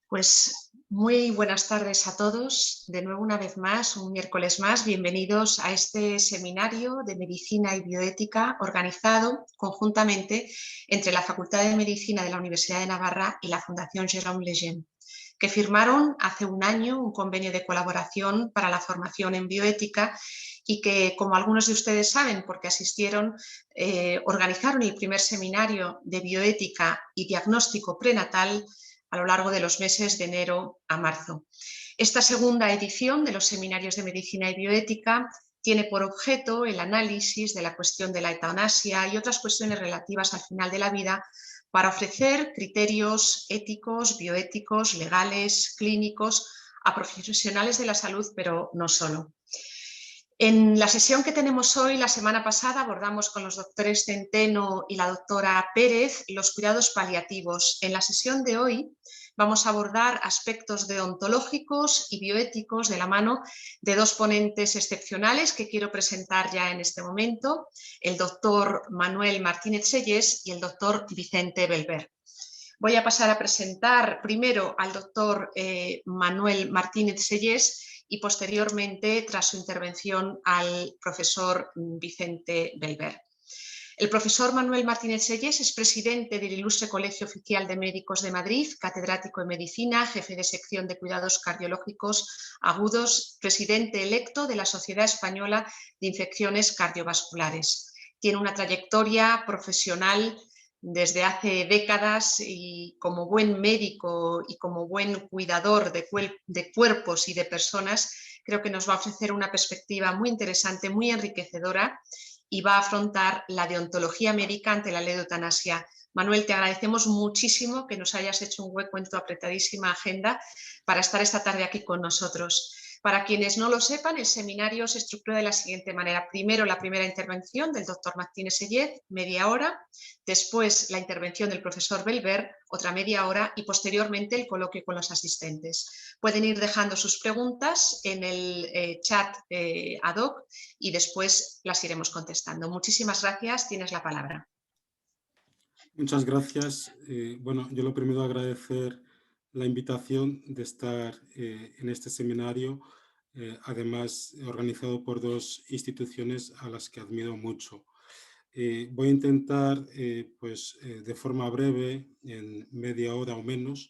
Pues muy buenas tardes a todos. De nuevo, una vez más, un miércoles más, bienvenidos a este seminario de Medicina y Bioética organizado conjuntamente entre la Facultad de Medicina de la Universidad de Navarra y la Fundación Jérôme Lejeune, que firmaron hace un año un convenio de colaboración para la formación en bioética y que, como algunos de ustedes saben, porque asistieron, organizaron el primer seminario de bioética y diagnóstico prenatal a lo largo de los meses de enero a marzo. Esta segunda edición de los seminarios de medicina y bioética tiene por objeto el análisis de la cuestión de la eutanasia y otras cuestiones relativas al final de la vida para ofrecer criterios éticos, bioéticos, legales, clínicos a profesionales de la salud, pero no solo. En la sesión que tenemos hoy, la semana pasada, abordamos con los doctores Centeno y la doctora Pérez los cuidados paliativos. En la sesión de hoy vamos a abordar aspectos deontológicos y bioéticos de la mano de dos ponentes excepcionales que quiero presentar ya en este momento, el doctor Manuel Martínez Sellés y el doctor Vicente Belver. Voy a pasar a presentar primero al doctor Manuel Martínez Sellés y posteriormente, tras su intervención, al profesor Vicente Belver. El profesor Manuel Martínez Sellés es presidente del Ilustre Colegio Oficial de Médicos de Madrid, catedrático en Medicina, jefe de sección de Cuidados Cardiológicos Agudos, presidente electo de la Sociedad Española de Infecciones Cardiovasculares. Tiene una trayectoria profesional desde hace décadas y como buen médico y como buen cuidador de cuerpos y de personas, creo que nos va a ofrecer una perspectiva muy interesante, muy enriquecedora y va a afrontar la deontología médica ante la ley de eutanasia. Manuel, te agradecemos muchísimo que nos hayas hecho un hueco en tu apretadísima agenda para estar esta tarde aquí con nosotros. Para quienes no lo sepan, el seminario se estructura de la siguiente manera. Primero, la primera intervención del doctor Martínez Sellés, media hora. Después, la intervención del profesor Belver, otra media hora. Y posteriormente, el coloquio con los asistentes. Pueden ir dejando sus preguntas en el chat ad hoc y después las iremos contestando. Muchísimas gracias. Tienes la palabra. Muchas gracias. Bueno, yo lo primero agradecer la invitación de estar en este seminario, además organizado por dos instituciones a las que admiro mucho. Voy a intentar, de forma breve, en media hora o menos,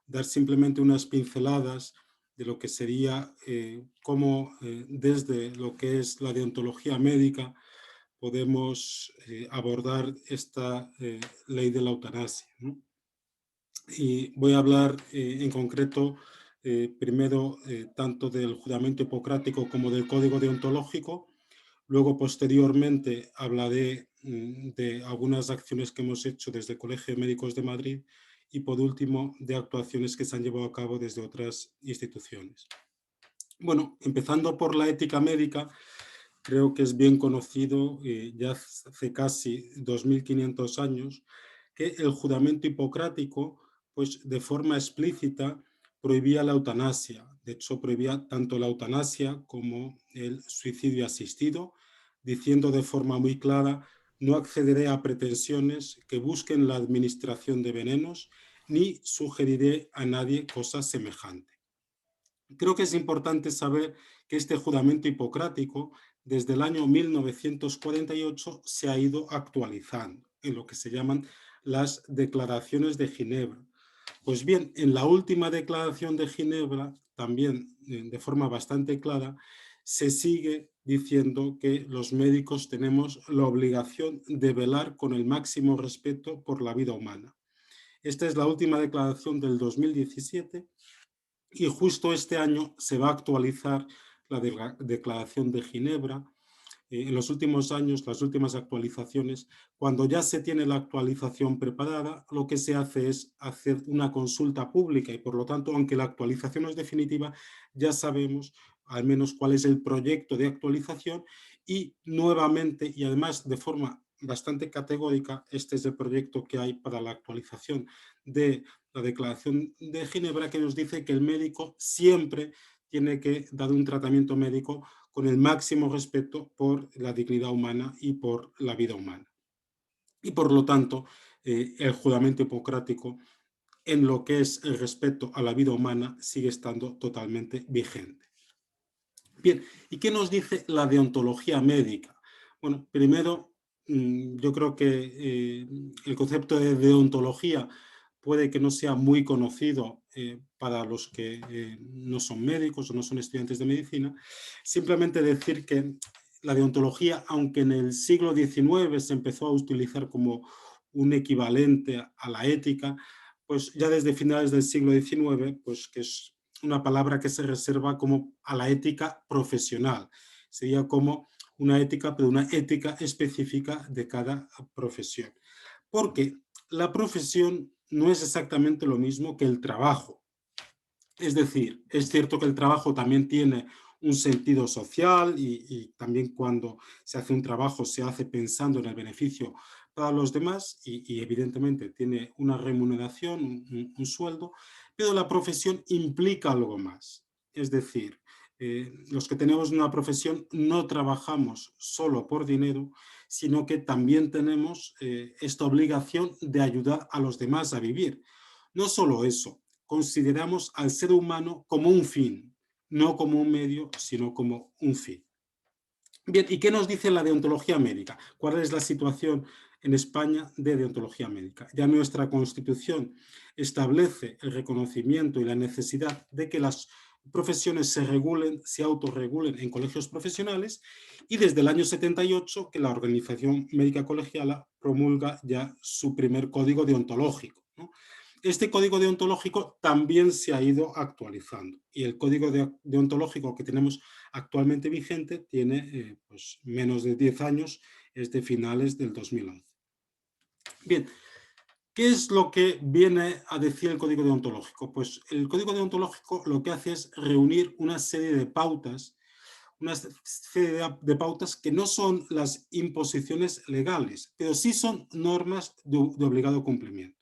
dar simplemente unas pinceladas de lo que sería cómo desde lo que es la deontología médica podemos abordar esta ley de la eutanasia, ¿no? Y voy a hablar en concreto primero tanto del juramento hipocrático como del código deontológico. Luego, posteriormente, hablaré de algunas acciones que hemos hecho desde el Colegio de Médicos de Madrid y, por último, de actuaciones que se han llevado a cabo desde otras instituciones. Bueno, empezando por la ética médica, creo que es bien conocido, ya hace casi 2500 años, que el juramento hipocrático, pues de forma explícita, prohibía la eutanasia. De hecho, prohibía tanto la eutanasia como el suicidio asistido, diciendo de forma muy clara: no accederé a pretensiones que busquen la administración de venenos, ni sugeriré a nadie cosa semejante. Creo que es importante saber que este juramento hipocrático, desde el año 1948, se ha ido actualizando en lo que se llaman las declaraciones de Ginebra. Pues bien, en la última declaración de Ginebra, también de forma bastante clara, se sigue diciendo que los médicos tenemos la obligación de velar con el máximo respeto por la vida humana. Esta es la última declaración del 2017 y justo este año se va a actualizar la Declaración de Ginebra. En los últimos años, las últimas actualizaciones, cuando ya se tiene la actualización preparada, lo que se hace es hacer una consulta pública y, por lo tanto, aunque la actualización no es definitiva, ya sabemos al menos cuál es el proyecto de actualización y nuevamente, y además de forma bastante categórica, este es el proyecto que hay para la actualización de la Declaración de Ginebra, que nos dice que el médico siempre tiene que dar un tratamiento médico con el máximo respeto por la dignidad humana y por la vida humana. Y por lo tanto, el juramento hipocrático en lo que es el respeto a la vida humana sigue estando totalmente vigente. Bien, ¿y qué nos dice la deontología médica? Bueno, primero, yo creo que el concepto de deontología puede que no sea muy conocido para los que no son médicos o no son estudiantes de medicina. Simplemente decir que la deontología, aunque en el siglo XIX se empezó a utilizar como un equivalente a la ética, pues ya desde finales del siglo XIX, pues que es una palabra que se reserva como a la ética profesional. Sería como una ética, pero una ética específica de cada profesión. Porque la profesión no es exactamente lo mismo que el trabajo. Es decir, es cierto que el trabajo también tiene un sentido social y también cuando se hace un trabajo se hace pensando en el beneficio para los demás y evidentemente tiene una remuneración, un sueldo, pero la profesión implica algo más. Es decir, los que tenemos una profesión no trabajamos solo por dinero, sino que también tenemos esta obligación de ayudar a los demás a vivir. No solo eso, consideramos al ser humano como un fin, no como un medio, sino como un fin. Bien, ¿y qué nos dice la deontología médica? ¿Cuál es la situación en España de deontología médica? Ya nuestra Constitución establece el reconocimiento y la necesidad de que las profesiones se regulen, se autorregulen en colegios profesionales y desde el año 78 que la Organización Médica Colegiala promulga ya su primer código deontológico, ¿no? Este código deontológico también se ha ido actualizando y el código deontológico que tenemos actualmente vigente tiene pues menos de 10 años, es de finales del 2011. Bien, ¿qué es lo que viene a decir el código deontológico? Pues el código deontológico lo que hace es reunir una serie de pautas, una serie de pautas que no son las imposiciones legales, pero sí son normas de obligado cumplimiento.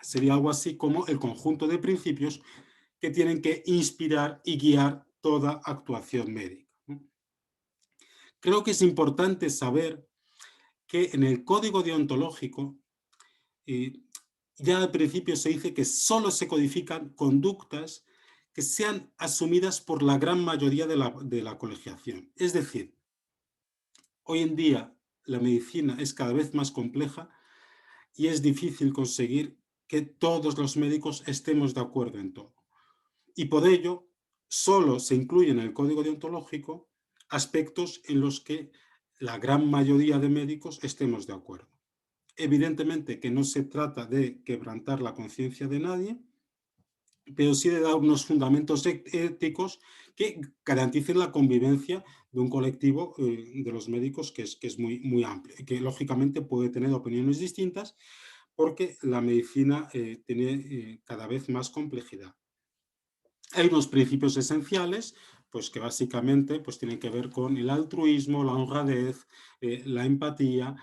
Sería algo así como el conjunto de principios que tienen que inspirar y guiar toda actuación médica, ¿no? Creo que es importante saber que en el código deontológico eh, ya al principio se dice que solo se codifican conductas que sean asumidas por la gran mayoría de la colegiación. Es decir, hoy en día la medicina es cada vez más compleja y es difícil conseguir que todos los médicos estemos de acuerdo en todo. Y por ello, solo se incluyen en el código deontológico aspectos en los que la gran mayoría de médicos estemos de acuerdo. Evidentemente que no se trata de quebrantar la conciencia de nadie, pero sí de dar unos fundamentos éticos que garanticen la convivencia de un colectivo de los médicos que es muy, muy amplio y que lógicamente puede tener opiniones distintas porque la medicina tiene cada vez más complejidad. Hay unos principios esenciales, pues que básicamente pues, tienen que ver con el altruismo, la honradez, la empatía.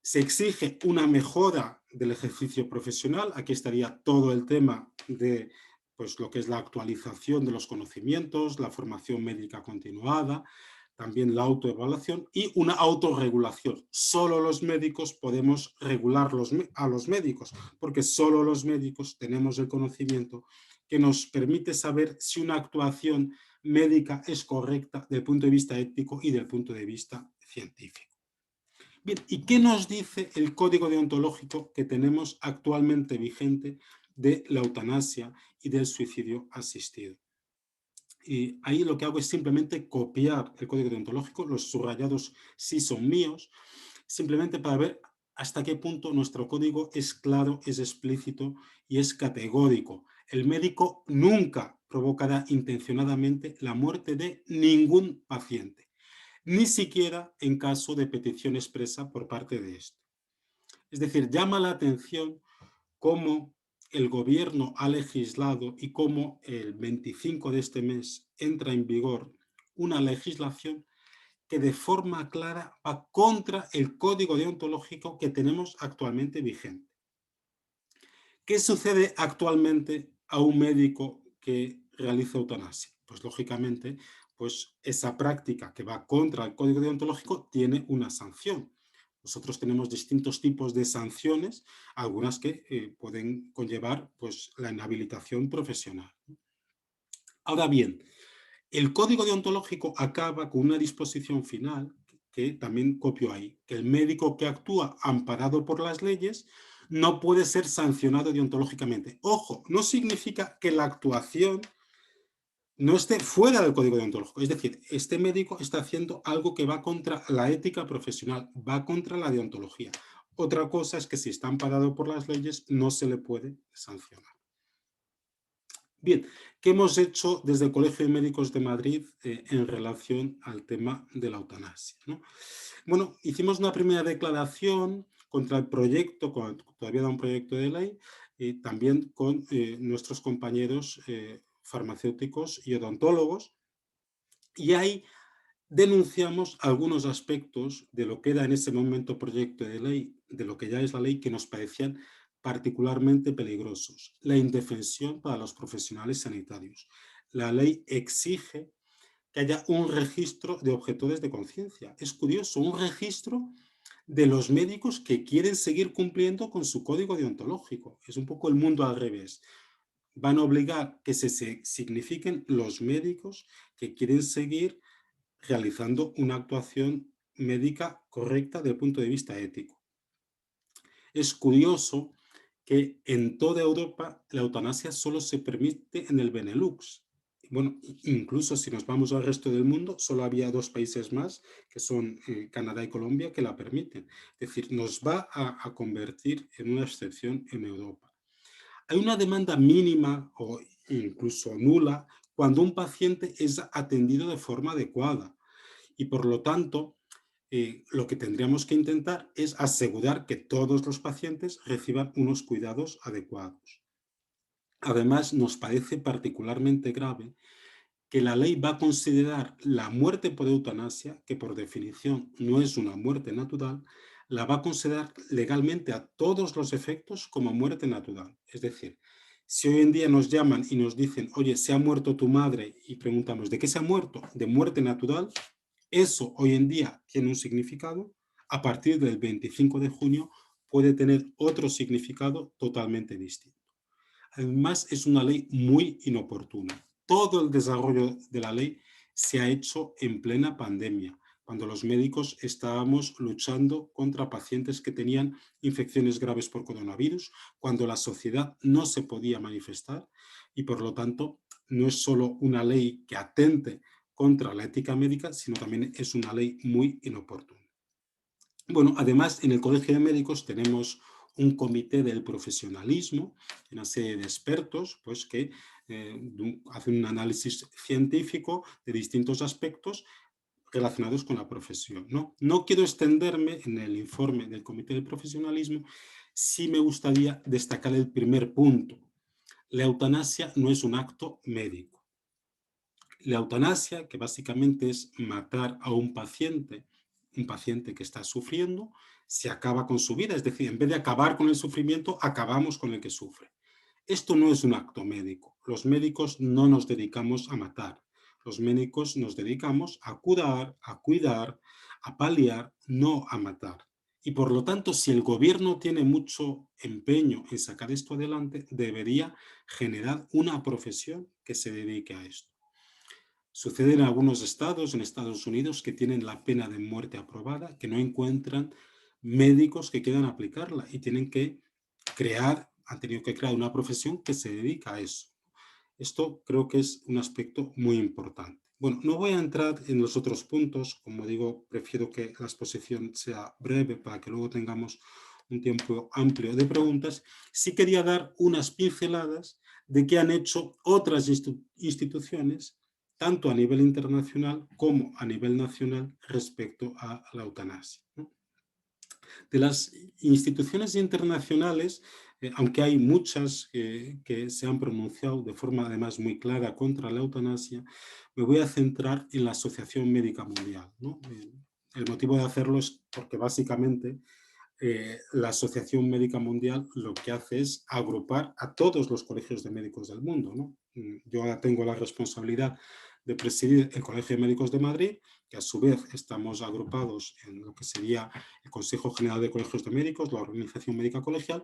Se exige una mejora del ejercicio profesional. Aquí estaría todo el tema de pues, lo que es la actualización de los conocimientos, la formación médica continuada, también la autoevaluación y una autorregulación. Solo los médicos podemos regular a los médicos, porque solo los médicos tenemos el conocimiento que nos permite saber si una actuación médica es correcta desde el punto de vista ético y del punto de vista científico. Bien, ¿y qué nos dice el código deontológico que tenemos actualmente vigente de la eutanasia y del suicidio asistido? Y ahí lo que hago es simplemente copiar el código deontológico, los subrayados sí son míos, simplemente para ver hasta qué punto nuestro código es claro, es explícito y es categórico. El médico nunca provocará intencionadamente la muerte de ningún paciente, ni siquiera en caso de petición expresa por parte de este. Es decir, llama la atención cómo el gobierno ha legislado y cómo el 25 de este mes entra en vigor una legislación que de forma clara va contra el código deontológico que tenemos actualmente vigente. ¿Qué sucede actualmente a un médico que realiza eutanasia? Pues lógicamente, pues esa práctica que va contra el código deontológico tiene una sanción. Nosotros tenemos distintos tipos de sanciones, algunas que pueden conllevar pues, la inhabilitación profesional. Ahora bien, el código deontológico acaba con una disposición final que también copio ahí, que el médico que actúa amparado por las leyes no puede ser sancionado deontológicamente. Ojo, no significa que la actuación no esté fuera del código deontológico. Es decir, este médico está haciendo algo que va contra la ética profesional, va contra la deontología. Otra cosa es que si está amparado por las leyes no se le puede sancionar. Bien, ¿qué hemos hecho desde el Colegio de Médicos de Madrid en relación al tema de la eutanasia, ¿no? Bueno, hicimos una primera declaración contra el proyecto, todavía era un proyecto de ley, también con nuestros compañeros farmacéuticos y odontólogos, y ahí denunciamos algunos aspectos de lo que era en ese momento proyecto de ley, de lo que ya es la ley, que nos parecían particularmente peligrosos. La indefensión para los profesionales sanitarios. La ley exige que haya un registro de objetores de conciencia. Es curioso, un registro de los médicos que quieren seguir cumpliendo con su código deontológico. Es un poco el mundo al revés. Van a obligar que se signifiquen los médicos que quieren seguir realizando una actuación médica correcta desde el punto de vista ético. Es curioso que en toda Europa la eutanasia solo se permite en el Benelux. Bueno, incluso si nos vamos al resto del mundo, solo había 2 países más, que son Canadá y Colombia, que la permiten. Es decir, nos va a convertir en una excepción en Europa. Hay una demanda mínima o incluso nula cuando un paciente es atendido de forma adecuada. Y por lo tanto, lo que tendríamos que intentar es asegurar que todos los pacientes reciban unos cuidados adecuados. Además, nos parece particularmente grave que la ley va a considerar la muerte por eutanasia, que por definición no es una muerte natural, la va a considerar legalmente a todos los efectos como muerte natural. Es decir, si hoy en día nos llaman y nos dicen, oye, se ha muerto tu madre, y preguntamos, ¿de qué se ha muerto? De muerte natural. Eso hoy en día tiene un significado. A partir del 25 de junio puede tener otro significado totalmente distinto. Además, es una ley muy inoportuna. Todo el desarrollo de la ley se ha hecho en plena pandemia, cuando los médicos estábamos luchando contra pacientes que tenían infecciones graves por coronavirus, cuando la sociedad no se podía manifestar y, por lo tanto, no es solo una ley que atente contra la ética médica, sino también es una ley muy inoportuna. Bueno, además, en el Colegio de Médicos tenemos un comité del profesionalismo, una serie de expertos pues, que hacen un análisis científico de distintos aspectos relacionados con la profesión. No quiero extenderme en el informe del comité del profesionalismo, sí me gustaría destacar el primer punto. La eutanasia no es un acto médico. La eutanasia, que básicamente es matar a un paciente que está sufriendo, se acaba con su vida. Es decir, en vez de acabar con el sufrimiento, acabamos con el que sufre. Esto no es un acto médico. Los médicos no nos dedicamos a matar. Los médicos nos dedicamos a curar, a cuidar, a paliar, no a matar. Y por lo tanto, si el gobierno tiene mucho empeño en sacar esto adelante, debería generar una profesión que se dedique a esto. Sucede en algunos estados, en Estados Unidos, que tienen la pena de muerte aprobada, que no encuentran médicos que quieran aplicarla y tienen que han tenido que crear una profesión que se dedica a eso. Esto creo que es un aspecto muy importante. Bueno, no voy a entrar en los otros puntos, como digo, prefiero que la exposición sea breve para que luego tengamos un tiempo amplio de preguntas. Sí quería dar unas pinceladas de qué han hecho otras instituciones tanto a nivel internacional como a nivel nacional respecto a la eutanasia, ¿no? De las instituciones internacionales, aunque hay muchas que se han pronunciado de forma además muy clara contra la eutanasia, me voy a centrar en la Asociación Médica Mundial, ¿no? El motivo de hacerlo es porque básicamente la Asociación Médica Mundial lo que hace es agrupar a todos los colegios de médicos del mundo, ¿no? Yo ahora tengo la responsabilidad de presidir el Colegio de Médicos de Madrid, que a su vez estamos agrupados en lo que sería el Consejo General de Colegios de Médicos, la Organización Médica Colegial,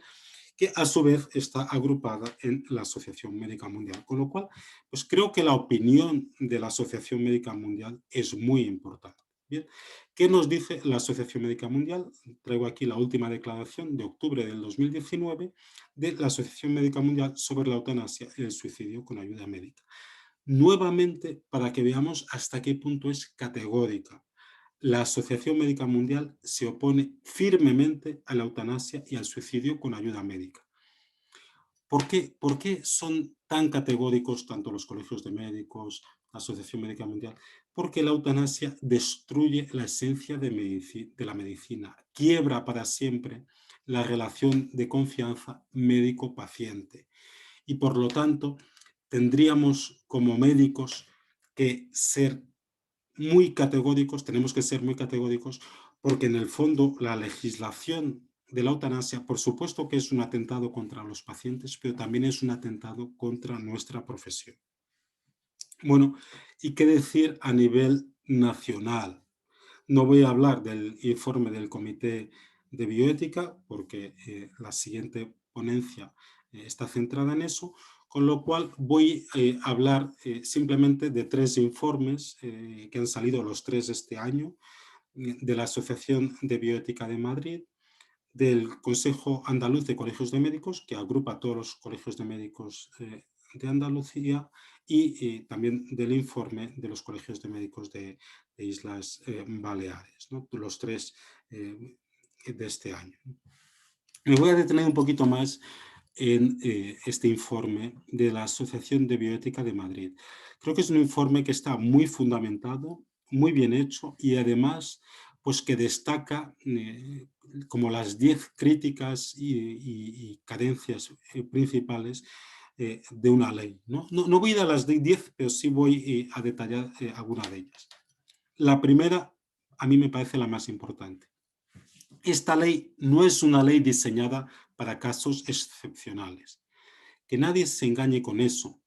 que a su vez está agrupada en la Asociación Médica Mundial. Con lo cual, pues creo que la opinión de la Asociación Médica Mundial es muy importante. Bien, ¿qué nos dice la Asociación Médica Mundial? Traigo aquí la última declaración de octubre del 2019 de la Asociación Médica Mundial sobre la eutanasia y el suicidio con ayuda médica. Nuevamente, para que veamos hasta qué punto es categórica. La Asociación Médica Mundial se opone firmemente a la eutanasia y al suicidio con ayuda médica. ¿Por qué son tan categóricos tanto los colegios de médicos, la Asociación Médica Mundial? Porque la eutanasia destruye la esencia de la medicina, quiebra para siempre la relación de confianza médico-paciente y por lo tanto tendríamos como médicos que ser muy categóricos, tenemos que ser muy categóricos porque en el fondo la legislación de la eutanasia, por supuesto que es un atentado contra los pacientes, pero también es un atentado contra nuestra profesión. Bueno, ¿y qué decir a nivel nacional? No voy a hablar del informe del Comité de Bioética porque la siguiente ponencia está centrada en eso, con lo cual voy a hablar simplemente de 3 informes que han salido los 3 este año, de la Asociación de Bioética de Madrid, del Consejo Andaluz de Colegios de Médicos, que agrupa a todos los colegios de médicos de Andalucía, y también del informe de los colegios de médicos de Islas Baleares, ¿no? Los 3 de este año. Me voy a detener un poquito más en este informe de la Asociación de Bioética de Madrid. Creo que es un informe que está muy fundamentado, muy bien hecho y además pues que destaca como las 10 críticas y carencias principales de una ley. No voy a ir a las 10, pero sí voy a detallar alguna de ellas. La primera, a mí me parece la más importante. Esta ley no es una ley diseñada para casos excepcionales. Que nadie se engañe con eso.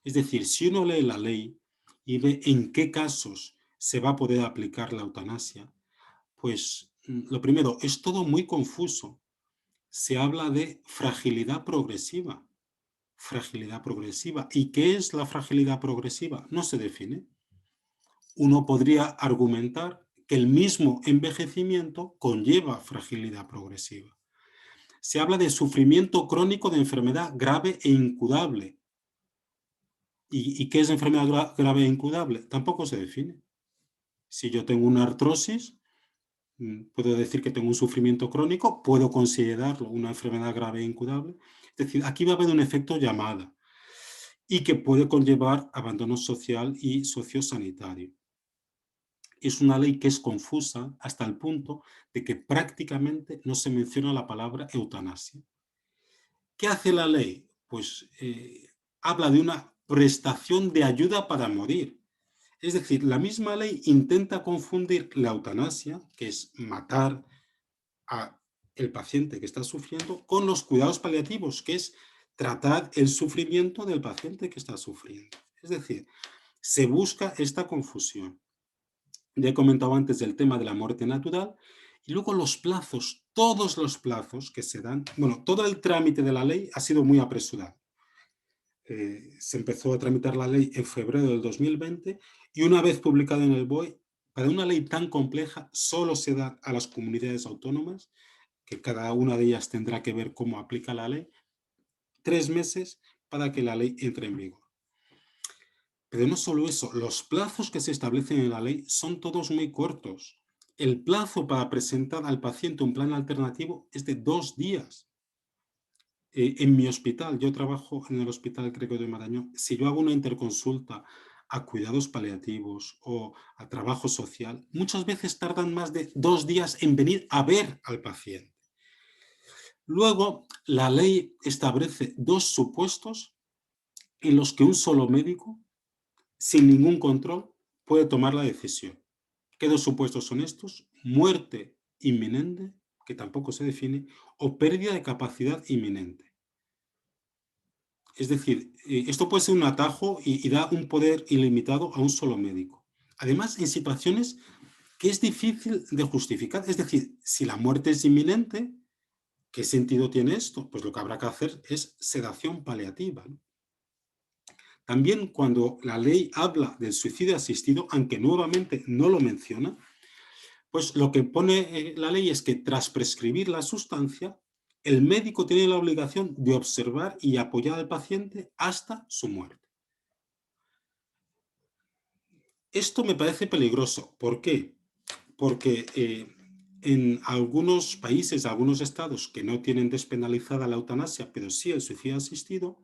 Es decir, si uno lee la ley y ve en qué casos se va a poder aplicar la eutanasia, pues lo primero, es todo muy confuso. Se habla de fragilidad progresiva. Fragilidad progresiva. ¿Y qué es la fragilidad progresiva? No se define. Uno podría argumentar que el mismo envejecimiento conlleva fragilidad progresiva. Se habla de sufrimiento crónico de enfermedad grave e incurable. ¿Y qué es enfermedad grave e incurable? Tampoco se define. Si yo tengo una artrosis, puedo decir que tengo un sufrimiento crónico, puedo considerarlo una enfermedad grave e incurable. Es decir, aquí va a haber un efecto llamada y que puede conllevar abandono social y sociosanitario. Es una ley que es confusa hasta el punto de que prácticamente no se menciona la palabra eutanasia. ¿Qué hace la ley? Pues habla de una prestación de ayuda para morir. Es decir, la misma ley intenta confundir la eutanasia, que es matar al paciente que está sufriendo, con los cuidados paliativos, que es tratar el sufrimiento del paciente que está sufriendo. Es decir, se busca esta confusión. Ya he comentado antes el tema de la muerte natural y luego los plazos, todos los plazos que se dan. Bueno, todo el trámite de la ley ha sido muy apresurado. Se empezó a tramitar la ley en febrero del 2020 y una vez publicada en el BOE, para una ley tan compleja solo se da a las comunidades autónomas, que cada una de ellas tendrá que ver cómo aplica la ley, 3 meses para que la ley entre en vigor. Pero no solo eso, los plazos que se establecen en la ley son todos muy cortos. El plazo para presentar al paciente un plan alternativo es de 2 días. En mi hospital, yo trabajo en el Hospital Gregorio de Marañón, si yo hago una interconsulta a cuidados paliativos o a trabajo social, muchas veces tardan más de 2 días en venir a ver al paciente. Luego, la ley establece 2 supuestos en los que un solo médico, sin ningún control, puede tomar la decisión. ¿Qué 2 supuestos son estos? Muerte inminente, que tampoco se define, o pérdida de capacidad inminente. Es decir, esto puede ser un atajo y da un poder ilimitado a un solo médico. Además, en situaciones que es difícil de justificar. Es decir, si la muerte es inminente, ¿qué sentido tiene esto? Pues lo que habrá que hacer es sedación paliativa, ¿no? También cuando la ley habla del suicidio asistido, aunque nuevamente no lo menciona, pues lo que pone la ley es que tras prescribir la sustancia, el médico tiene la obligación de observar y apoyar al paciente hasta su muerte. Esto me parece peligroso. ¿Por qué? Porque en algunos países, algunos estados que no tienen despenalizada la eutanasia, pero sí el suicidio asistido,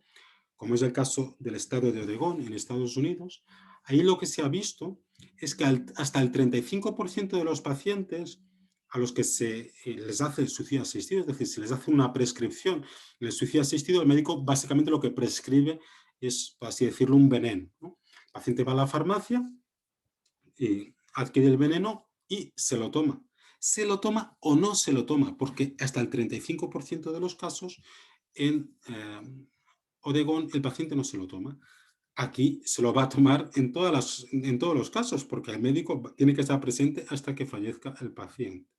como es el caso del estado de Oregón en Estados Unidos, ahí lo que se ha visto es que hasta el 35% de los pacientes a los que se les hace el suicidio asistido, es decir, se les hace una prescripción del suicidio asistido, el médico básicamente lo que prescribe es, por así decirlo, un veneno, ¿no? El paciente va a la farmacia, adquiere el veneno y se lo toma. Se lo toma o no se lo toma, porque hasta el 35% de los casos en Oregón el paciente no se lo toma. Aquí se lo va a tomar en todos los casos, porque el médico tiene que estar presente hasta que fallezca el paciente.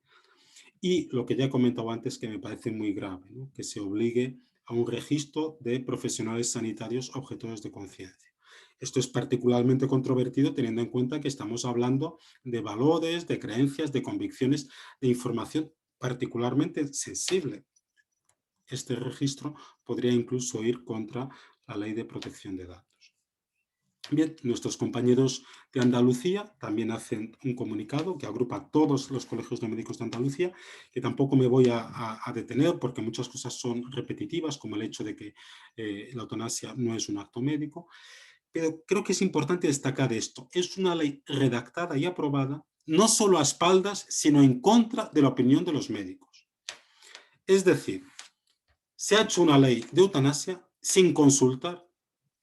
Y lo que ya he comentado antes, que me parece muy grave, ¿no? Que se obligue a un registro de profesionales sanitarios objetores de conciencia. Esto es particularmente controvertido teniendo en cuenta que estamos hablando de valores, de creencias, de convicciones, de información particularmente sensible. Este registro podría incluso ir contra la Ley de Protección de Datos. Bien, nuestros compañeros de Andalucía también hacen un comunicado que agrupa a todos los colegios de médicos de Andalucía, que tampoco me voy a detener porque muchas cosas son repetitivas, como el hecho de que la eutanasia no es un acto médico, pero creo que es importante destacar esto. Es una ley redactada y aprobada no solo a espaldas, sino en contra de la opinión de los médicos. Es decir, se ha hecho una ley de eutanasia sin consultar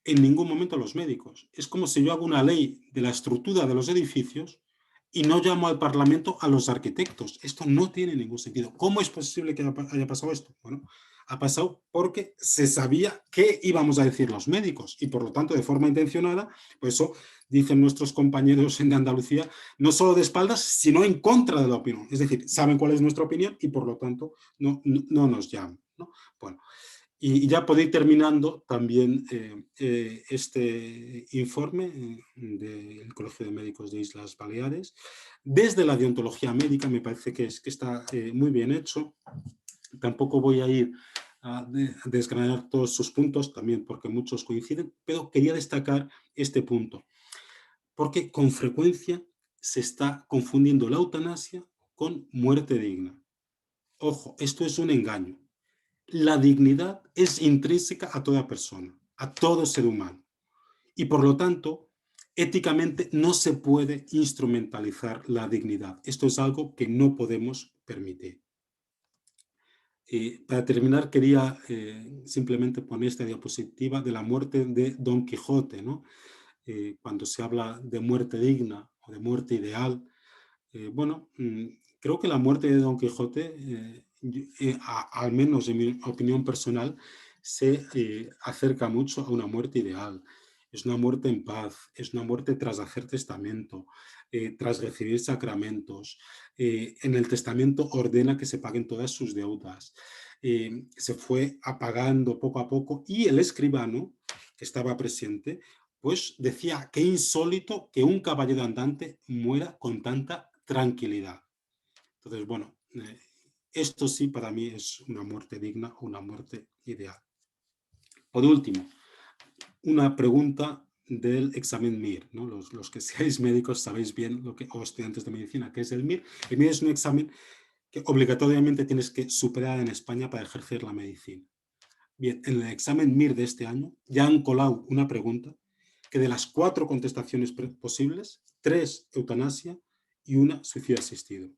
en ningún momento a los médicos. Es como si yo hago una ley de la estructura de los edificios y no llamo al Parlamento a los arquitectos. Esto no tiene ningún sentido. ¿Cómo es posible que haya pasado esto? Bueno, ha pasado porque se sabía qué íbamos a decir los médicos y por lo tanto de forma intencionada, pues eso dicen nuestros compañeros de Andalucía, no solo de espaldas, sino en contra de la opinión. Es decir, saben cuál es nuestra opinión y por lo tanto no nos llaman, ¿no? Bueno, y ya por ir terminando también este informe del Colegio de Médicos de Islas Baleares. Desde la deontología médica me parece que está muy bien hecho. Tampoco voy a ir a desgranar todos sus puntos, también porque muchos coinciden, pero quería destacar este punto, porque con frecuencia se está confundiendo la eutanasia con muerte digna. Ojo, esto es un engaño. La dignidad es intrínseca a toda persona, a todo ser humano. Y por lo tanto, éticamente no se puede instrumentalizar la dignidad. Esto es algo que no podemos permitir. Para terminar, quería simplemente poner esta diapositiva de la muerte de Don Quijote, ¿no? Cuando se habla de muerte digna o de muerte ideal, creo que la muerte de Don Quijote, al menos en mi opinión personal, se acerca mucho a una muerte ideal. Es una muerte en paz, es una muerte tras hacer testamento, tras recibir sacramentos. En el testamento ordena que se paguen todas sus deudas. Se fue apagando poco a poco y el escribano, que estaba presente, pues decía que insólito que un caballero andante muera con tanta tranquilidad. Entonces, bueno, esto sí para mí es una muerte digna, una muerte ideal. Por último, una pregunta del examen MIR, ¿no? Los que seáis médicos sabéis bien o estudiantes de medicina, qué es el MIR. El MIR es un examen que obligatoriamente tienes que superar en España para ejercer la medicina. Bien, en el examen MIR de este año ya han colado una pregunta que de las 4 contestaciones posibles, 3 eutanasia y 1 suicidio asistido.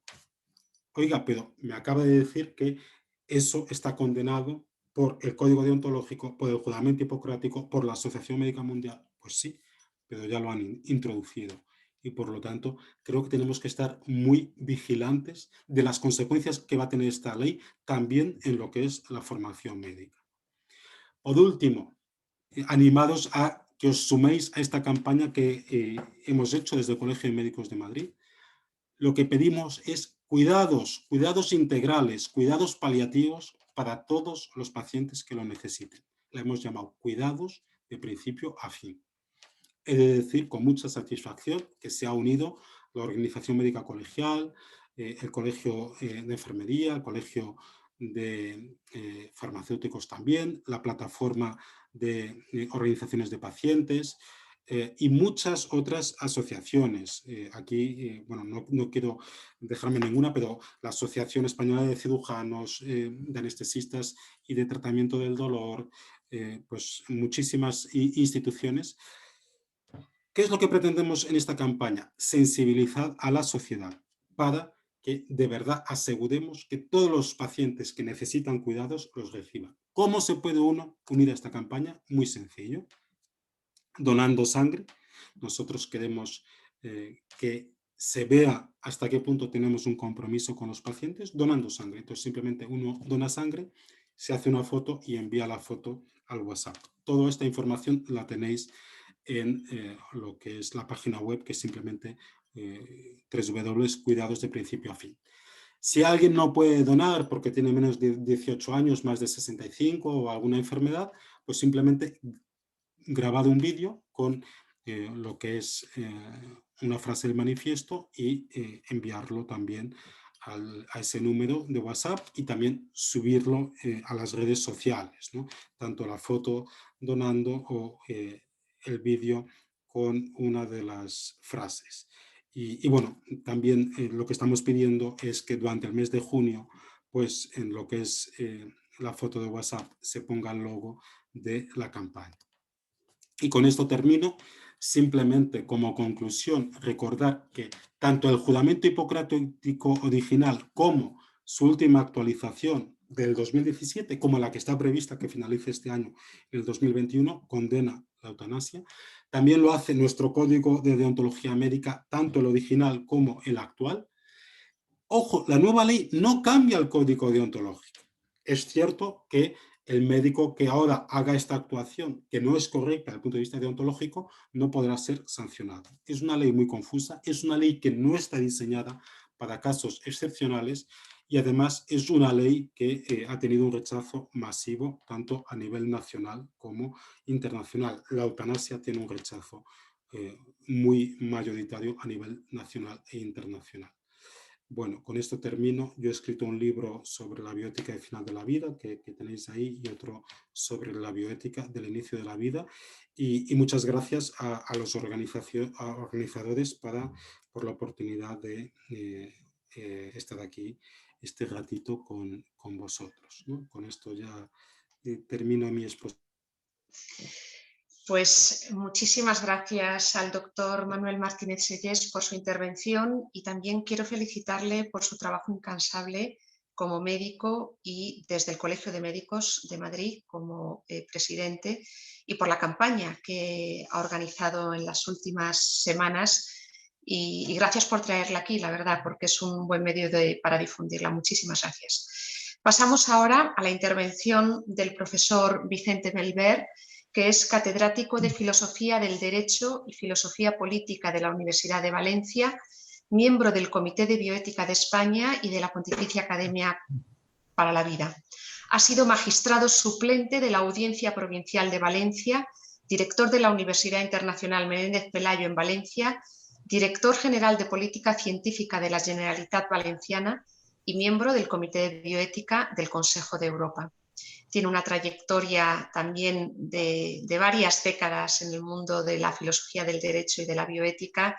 Oiga, pero me acaba de decir que eso está condenado por el Código Deontológico, por el juramento hipocrático, por la Asociación Médica Mundial. Pues sí, pero ya lo han introducido. Y por lo tanto, creo que tenemos que estar muy vigilantes de las consecuencias que va a tener esta ley también en lo que es la formación médica. Por último, animados a que os suméis a esta campaña que hemos hecho desde el Colegio de Médicos de Madrid. Lo que pedimos es cuidados, cuidados integrales, cuidados paliativos para todos los pacientes que lo necesiten. La hemos llamado cuidados de principio a fin. He de decir con mucha satisfacción que se ha unido la Organización Médica Colegial, el Colegio de Enfermería, el Colegio de Farmacéuticos también, la plataforma de organizaciones de pacientes y muchas otras asociaciones. Aquí, bueno, no quiero dejarme ninguna, pero la Asociación Española de Cirujanos, de Anestesistas y de Tratamiento del Dolor, pues muchísimas instituciones. ¿Qué es lo que pretendemos en esta campaña? Sensibilizar a la sociedad para que de verdad aseguremos que todos los pacientes que necesitan cuidados los reciban. ¿Cómo se puede uno unir a esta campaña? Muy sencillo. Donando sangre. Nosotros queremos que se vea hasta qué punto tenemos un compromiso con los pacientes donando sangre. Entonces simplemente uno dona sangre, se hace una foto y envía la foto al WhatsApp. Toda esta información la tenéis en lo que es la página web, que es simplemente www.cuidados de principio a fin. Si alguien no puede donar porque tiene menos de 18 años, más de 65 o alguna enfermedad, pues simplemente grabado un vídeo con lo que es una frase del manifiesto y enviarlo también a ese número de WhatsApp y también subirlo a las redes sociales, ¿no? Tanto la foto donando o el vídeo con una de las frases. Y bueno, también lo que estamos pidiendo es que durante el mes de junio, pues en lo que es la foto de WhatsApp se ponga el logo de la campaña. Y con esto termino. Simplemente como conclusión, recordar que tanto el juramento hipocrático original como su última actualización del 2017, como la que está prevista que finalice este año, el 2021, condena la eutanasia. También lo hace nuestro Código de Deontología Médica, tanto el original como el actual. Ojo, la nueva ley no cambia el código deontológico. Es cierto que el médico que ahora haga esta actuación, que no es correcta desde el punto de vista deontológico, no podrá ser sancionado. Es una ley muy confusa, es una ley que no está diseñada para casos excepcionales y además es una ley que ha tenido un rechazo masivo tanto a nivel nacional como internacional. La eutanasia tiene un rechazo muy mayoritario a nivel nacional e internacional. Bueno, con esto termino. Yo he escrito un libro sobre la bioética del final de la vida, que tenéis ahí, y otro sobre la bioética del inicio de la vida. Y muchas gracias a los organizadores por la oportunidad de estar aquí este ratito con vosotros, ¿no? Con esto ya termino mi exposición. Pues muchísimas gracias al doctor Manuel Martínez Sellés por su intervención y también quiero felicitarle por su trabajo incansable como médico y desde el Colegio de Médicos de Madrid como presidente y por la campaña que ha organizado en las últimas semanas y gracias por traerla aquí, la verdad, porque es un buen medio para difundirla. Muchísimas gracias. Pasamos ahora a la intervención del profesor Vicente Belver, que es catedrático de Filosofía del Derecho y Filosofía Política de la Universidad de Valencia, miembro del Comité de Bioética de España y de la Pontificia Academia para la Vida. Ha sido magistrado suplente de la Audiencia Provincial de Valencia, director de la Universidad Internacional Menéndez Pelayo en Valencia, director general de Política Científica de la Generalitat Valenciana y miembro del Comité de Bioética del Consejo de Europa. Tiene una trayectoria también de varias décadas en el mundo de la filosofía del derecho y de la bioética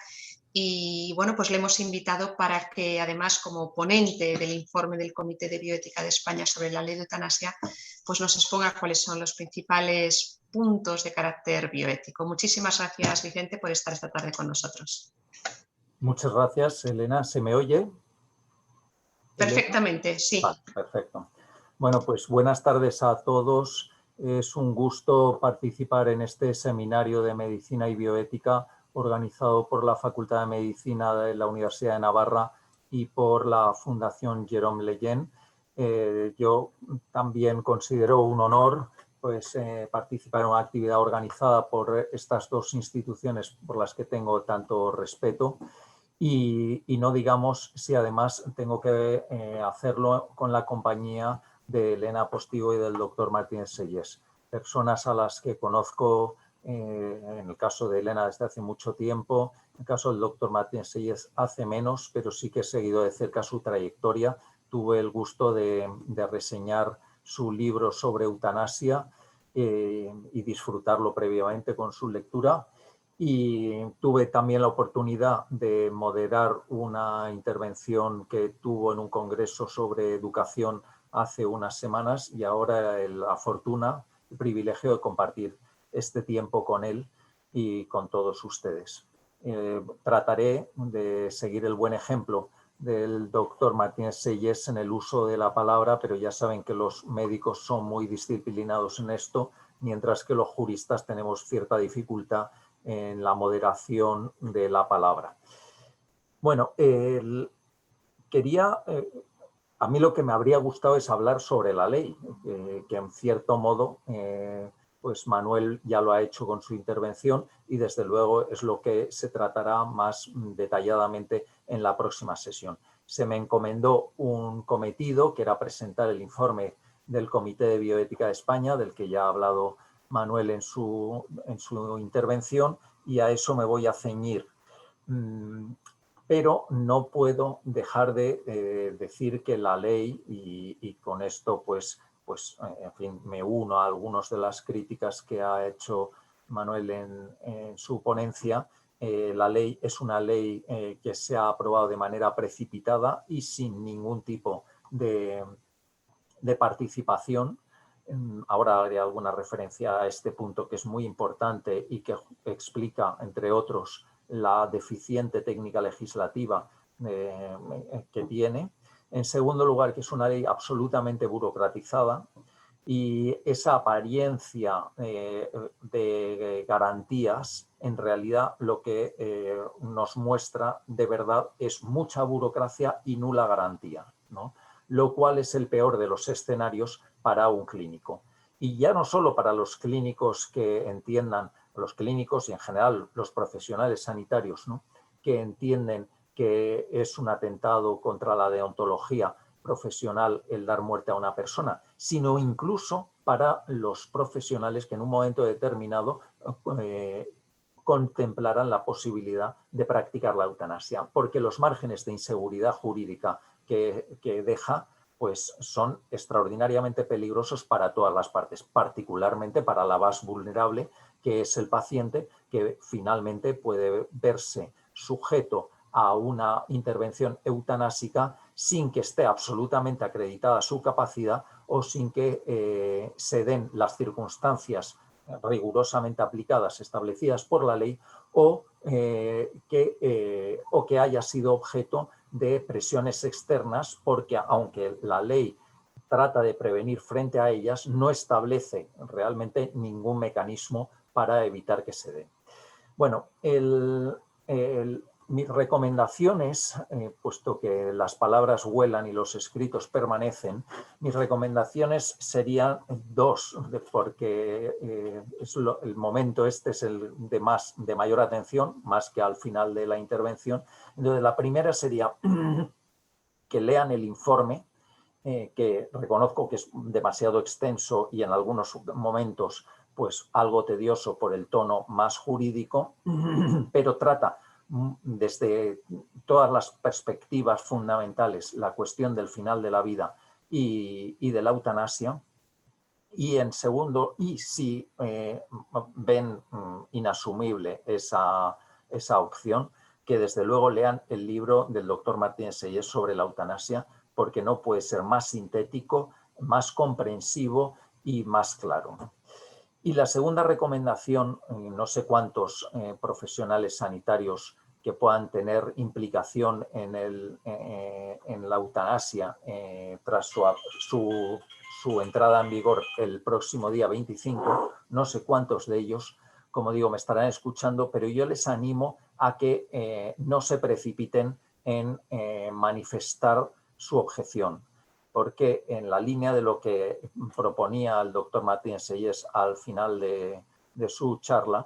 y bueno, pues le hemos invitado para que además como ponente del informe del Comité de Bioética de España sobre la ley de eutanasia, pues nos exponga cuáles son los principales puntos de carácter bioético. Muchísimas gracias, Vicente, por estar esta tarde con nosotros. Muchas gracias, Elena. ¿Se me oye? Perfectamente, Elena? Sí. Vale, perfecto. Bueno, pues buenas tardes a todos. Es un gusto participar en este seminario de Medicina y Bioética organizado por la Facultad de Medicina de la Universidad de Navarra y por la Fundación Jérôme Lejeune. Yo también considero un honor participar en una actividad organizada por estas dos instituciones por las que tengo tanto respeto y no digamos si además tengo que hacerlo con la compañía de Elena Postigo y del doctor Martínez Seyes, personas a las que conozco en el caso de Elena desde hace mucho tiempo, en el caso del doctor Martínez Seyes hace menos, pero sí que he seguido de cerca su trayectoria. Tuve el gusto de reseñar su libro sobre eutanasia y disfrutarlo previamente con su lectura. Y tuve también la oportunidad de moderar una intervención que tuvo en un congreso sobre educación hace unas semanas y ahora la fortuna, el privilegio de compartir este tiempo con él y con todos ustedes. Trataré de seguir el buen ejemplo del doctor Martínez Seyes en el uso de la palabra, pero ya saben que los médicos son muy disciplinados en esto, mientras que los juristas tenemos cierta dificultad en la moderación de la palabra. Bueno, a mí lo que me habría gustado es hablar sobre la ley, que en cierto modo pues Manuel ya lo ha hecho con su intervención y desde luego es lo que se tratará más detalladamente en la próxima sesión. Se me encomendó un cometido que era presentar el informe del Comité de Bioética de España, del que ya ha hablado Manuel en su intervención, y a eso me voy a ceñir. Pero no puedo dejar de decir que la ley, y con esto pues en fin, me uno a algunas de las críticas que ha hecho Manuel en su ponencia. La ley es una ley que se ha aprobado de manera precipitada y sin ningún tipo de participación. Ahora haré alguna referencia a este punto que es muy importante y que explica, entre otros, la deficiente técnica legislativa que tiene. En segundo lugar, que es una ley absolutamente burocratizada y esa apariencia de garantías, en realidad lo que nos muestra de verdad es mucha burocracia y nula garantía, ¿no? Lo cual es el peor de los escenarios para un clínico. Y ya no solo para los clínicos que entiendan, los clínicos y en general los profesionales sanitarios, ¿no?, que entienden que es un atentado contra la deontología profesional el dar muerte a una persona, sino incluso para los profesionales que en un momento determinado contemplarán la posibilidad de practicar la eutanasia, porque los márgenes de inseguridad jurídica que deja pues son extraordinariamente peligrosos para todas las partes, particularmente para la más vulnerable, que es el paciente, que finalmente puede verse sujeto a una intervención eutanásica sin que esté absolutamente acreditada su capacidad o sin que se den las circunstancias rigurosamente aplicadas, establecidas por la ley, o que haya sido objeto de presiones externas, porque aunque la ley trata de prevenir frente a ellas, no establece realmente ningún mecanismo para evitar que se den. Bueno, mis recomendaciones, puesto que las palabras vuelan y los escritos permanecen, mis recomendaciones serían dos, porque el momento este es el de mayor atención, más que al final de la intervención. Entonces, la primera sería que lean el informe, que reconozco que es demasiado extenso y en algunos momentos pues algo tedioso por el tono más jurídico, pero trata desde todas las perspectivas fundamentales la cuestión del final de la vida y de la eutanasia. Y en segundo, y si ven inasumible esa opción, que desde luego lean el libro del doctor Martínez Seyes sobre la eutanasia, porque no puede ser más sintético, más comprensivo y más claro. Y la segunda recomendación, no sé cuántos profesionales sanitarios que puedan tener implicación en la eutanasia tras su entrada en vigor el próximo día 25, no sé cuántos de ellos, como digo, me estarán escuchando, pero yo les animo a que no se precipiten en manifestar su objeción. porque en la línea de lo que proponía el doctor Martínez Sellés al final de su charla,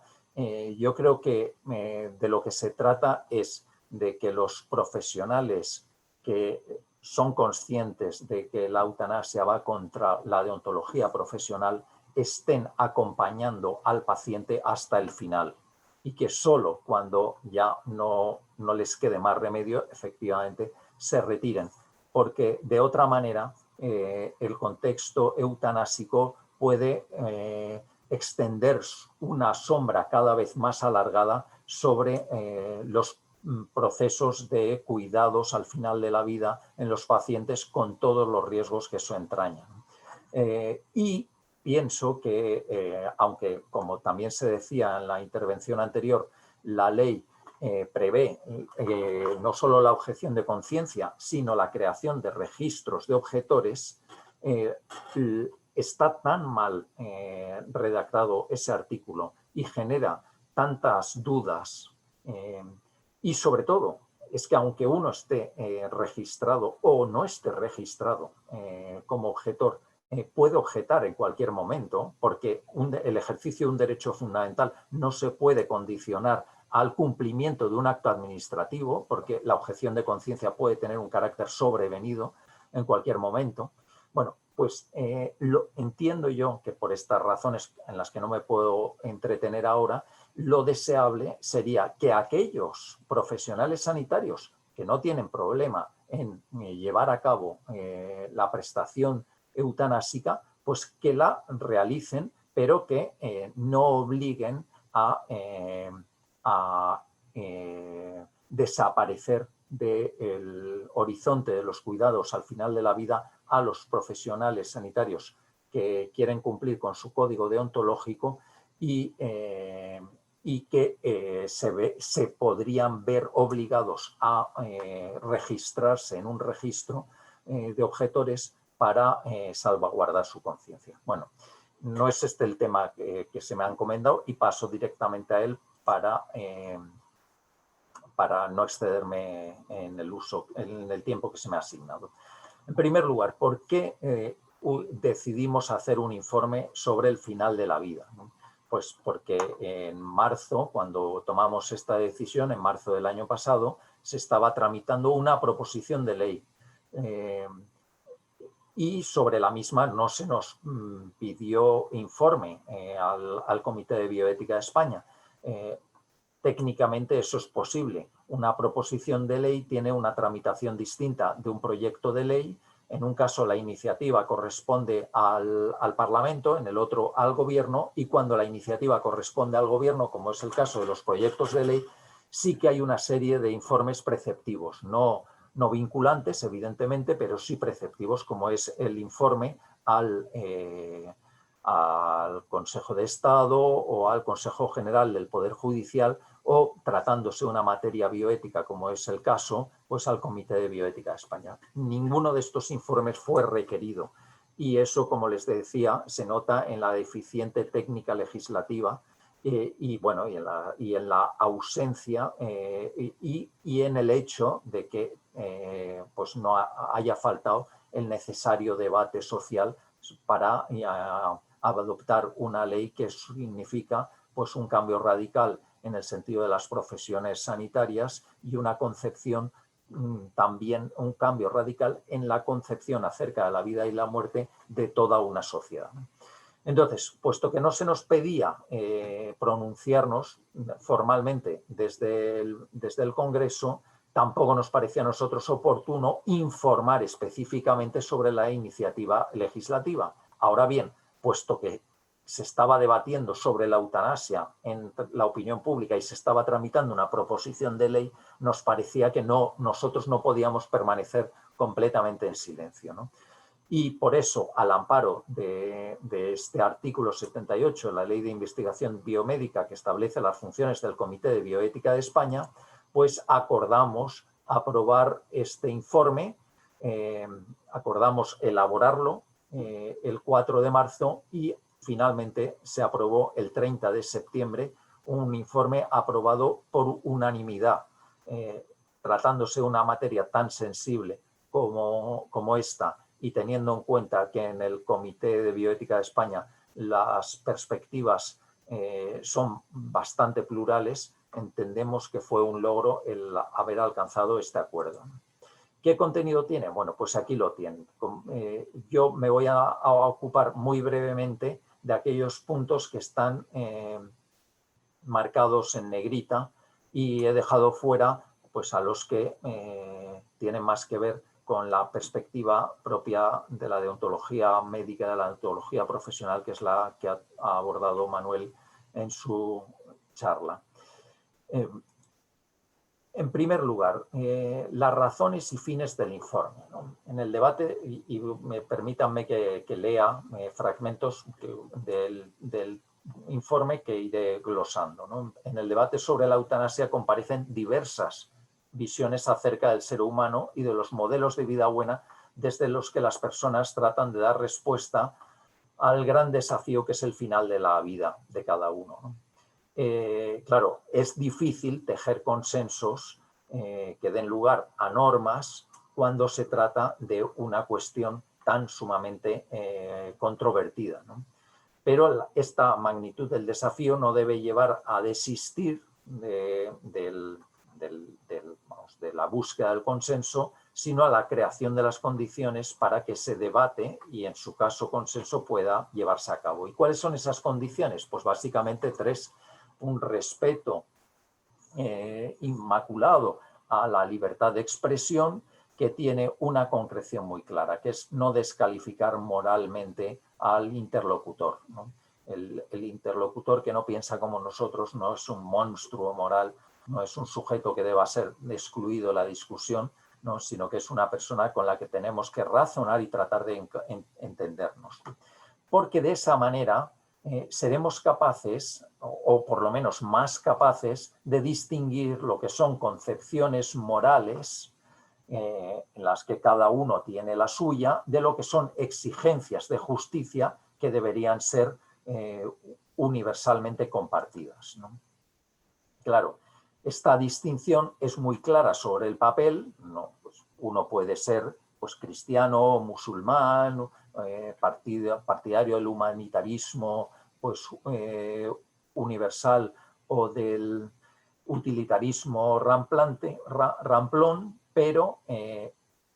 yo creo que de lo que se trata es de que los profesionales que son conscientes de que la eutanasia va contra la deontología profesional estén acompañando al paciente hasta el final y que solo cuando ya no les quede más remedio, efectivamente, se retiren. Porque de otra manera el contexto eutanásico puede extender una sombra cada vez más alargada sobre los procesos de cuidados al final de la vida en los pacientes con todos los riesgos que eso entraña. Y pienso que, aunque como también se decía en la intervención anterior, la ley prevé no solo la objeción de conciencia, sino la creación de registros de objetores, está tan mal redactado ese artículo y genera tantas dudas y sobre todo es que aunque uno esté registrado o no esté registrado como objetor, puede objetar en cualquier momento, porque el ejercicio de un derecho fundamental no se puede condicionar al cumplimiento de un acto administrativo, porque la objeción de conciencia puede tener un carácter sobrevenido en cualquier momento. Bueno, pues entiendo yo que por estas razones en las que no me puedo entretener ahora, lo deseable sería que aquellos profesionales sanitarios que no tienen problema en llevar a cabo la prestación eutanásica, pues que la realicen, pero que no obliguen a desaparecer del horizonte de los cuidados al final de la vida a los profesionales sanitarios que quieren cumplir con su código deontológico y que se podrían ver obligados a registrarse en un registro de objetores para salvaguardar su conciencia. Bueno, no es este el tema que se me ha encomendado y paso directamente a él para no excederme en el tiempo que se me ha asignado. En primer lugar, ¿por qué decidimos hacer un informe sobre el final de la vida? Pues porque en marzo, cuando tomamos esta decisión, en marzo del año pasado, se estaba tramitando una proposición de ley y sobre la misma no se nos pidió informe al Comité de Bioética de España. Técnicamente eso es posible. Una proposición de ley tiene una tramitación distinta de un proyecto de ley. En un caso la iniciativa corresponde al Parlamento, en el otro al Gobierno, y cuando la iniciativa corresponde al Gobierno, como es el caso de los proyectos de ley, sí que hay una serie de informes preceptivos, no vinculantes, evidentemente, pero sí preceptivos, como es el informe al Consejo de Estado o al Consejo General del Poder Judicial o, tratándose de una materia bioética, como es el caso, pues al Comité de Bioética de España. Ninguno de estos informes fue requerido y eso, como les decía, se nota en la deficiente técnica legislativa y en la ausencia y en el hecho de que pues no haya faltado el necesario debate social para adoptar una ley que significa pues un cambio radical en el sentido de las profesiones sanitarias y una concepción también un cambio radical en la concepción acerca de la vida y la muerte de toda una sociedad. Entonces, puesto que no se nos pedía pronunciarnos formalmente desde el Congreso, tampoco nos parecía a nosotros oportuno informar específicamente sobre la iniciativa legislativa. Ahora bien, puesto que se estaba debatiendo sobre la eutanasia en la opinión pública y se estaba tramitando una proposición de ley, nos parecía que nosotros no podíamos permanecer completamente en silencio, ¿no? Y por eso, al amparo de este artículo 78 de la Ley de Investigación Biomédica que establece las funciones del Comité de Bioética de España, pues acordamos aprobar este informe, acordamos elaborarlo el 4 de marzo y finalmente se aprobó el 30 de septiembre un informe aprobado por unanimidad, tratándose de una materia tan sensible como esta y teniendo en cuenta que en el Comité de Bioética de España las perspectivas son bastante plurales, entendemos que fue un logro el haber alcanzado este acuerdo. ¿Qué contenido tiene? Bueno, pues aquí lo tienen. Yo me voy a ocupar muy brevemente de aquellos puntos que están marcados en negrita y he dejado fuera pues, a los que tienen más que ver con la perspectiva propia de la deontología médica, de la deontología profesional, que es la que ha abordado Manuel en su charla. En primer lugar, las razones y fines del informe, ¿no? En el debate, y permítanme que lea fragmentos del informe que iré glosando, ¿no? En el debate sobre la eutanasia comparecen diversas visiones acerca del ser humano y de los modelos de vida buena desde los que las personas tratan de dar respuesta al gran desafío que es el final de la vida de cada uno, ¿no? Claro, es difícil tejer consensos que den lugar a normas cuando se trata de una cuestión tan sumamente controvertida, ¿no? Pero esta magnitud del desafío no debe llevar a desistir de la búsqueda del consenso, sino a la creación de las condiciones para que ese debate y, en su caso, consenso pueda llevarse a cabo. ¿Y cuáles son esas condiciones? Pues básicamente tres. Un respeto inmaculado a la libertad de expresión, que tiene una concreción muy clara, que es no descalificar moralmente al interlocutor, ¿no? El interlocutor que no piensa como nosotros no es un monstruo moral, no es un sujeto que deba ser excluido de la discusión, ¿no? Sino que es una persona con la que tenemos que razonar y tratar de entendernos. Porque de esa manera seremos capaces, o por lo menos más capaces, de distinguir lo que son concepciones morales, en las que cada uno tiene la suya, de lo que son exigencias de justicia que deberían ser universalmente compartidas, ¿no? Claro, esta distinción es muy clara sobre el papel, ¿no? Pues uno puede ser pues, cristiano, musulmán, partidario del humanitarismo pues, universal o del utilitarismo ramplón, pero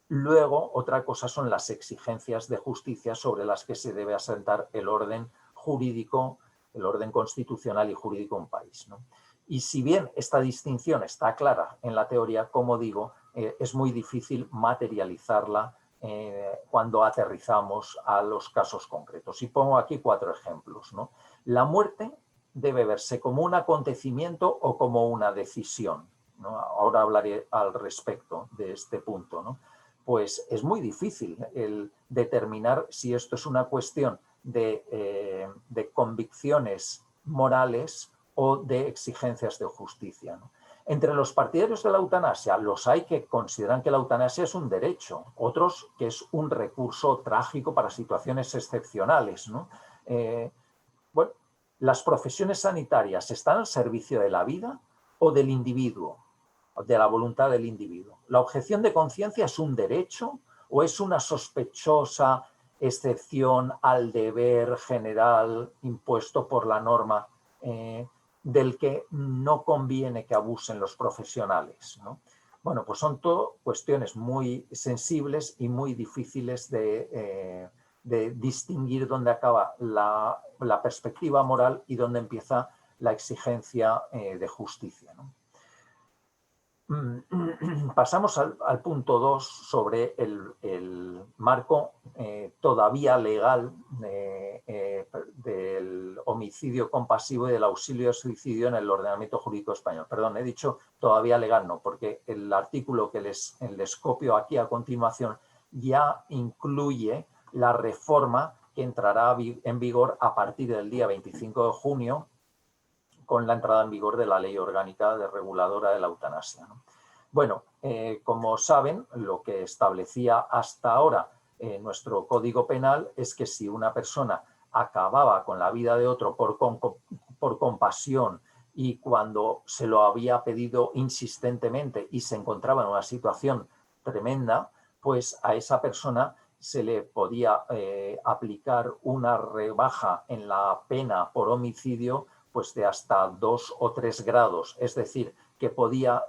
luego otra cosa son las exigencias de justicia sobre las que se debe asentar el orden jurídico, el orden constitucional y jurídico de un país, ¿no? Y si bien esta distinción está clara en la teoría, como digo, es muy difícil materializarla cuando aterrizamos a los casos concretos. Y pongo aquí 4 ejemplos, ¿no? La muerte debe verse como un acontecimiento o como una decisión, ¿no? Ahora hablaré al respecto de este punto, ¿no? Pues es muy difícil el determinar si esto es una cuestión de convicciones morales o de exigencias de justicia, ¿no? Entre los partidarios de la eutanasia, los hay que consideran que la eutanasia es un derecho, otros que es un recurso trágico para situaciones excepcionales, ¿no? Bueno, ¿las profesiones sanitarias están al servicio de la vida o del individuo, de la voluntad del individuo? ¿La objeción de conciencia es un derecho o es una sospechosa excepción al deber general impuesto por la norma del que no conviene que abusen los profesionales, ¿no? Bueno, pues son todo cuestiones muy sensibles y muy difíciles de distinguir dónde acaba la perspectiva moral y dónde empieza la exigencia de justicia, ¿no? Pasamos al punto 2 sobre el marco todavía legal del homicidio compasivo y del auxilio de suicidio en el ordenamiento jurídico español. Perdón, he dicho todavía legal, no, porque el artículo que les copio aquí a continuación ya incluye la reforma que entrará en vigor a partir del día 25 de junio con la entrada en vigor de la Ley Orgánica Reguladora de la Eutanasia, ¿no? Bueno, como saben, lo que establecía hasta ahora nuestro Código Penal es que si una persona acababa con la vida de otro por compasión y cuando se lo había pedido insistentemente y se encontraba en una situación tremenda, pues a esa persona se le podía aplicar una rebaja en la pena por homicidio pues de hasta 2 o 3 grados, es decir, que podía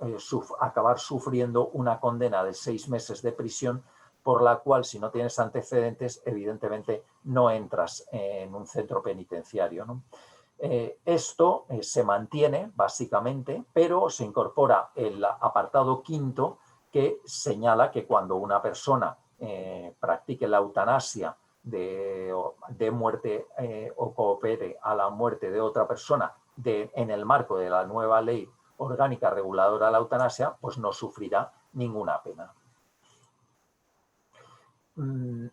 acabar sufriendo una condena de 6 meses de prisión, por la cual, si no tienes antecedentes, evidentemente no entras en un centro penitenciario, ¿no? Esto se mantiene básicamente, pero se incorpora el apartado quinto que señala que cuando una persona practique la eutanasia de muerte o coopere a la muerte de otra persona en el marco de la nueva ley orgánica reguladora de la eutanasia, pues no sufrirá ninguna pena. En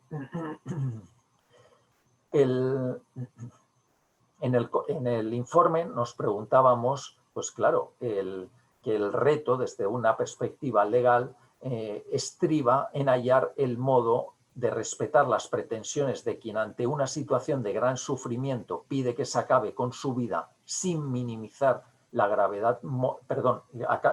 el informe nos preguntábamos, pues claro, que el reto desde una perspectiva legal estriba en hallar el modo de respetar las pretensiones de quien ante una situación de gran sufrimiento pide que se acabe con su vida sin minimizar la gravedad,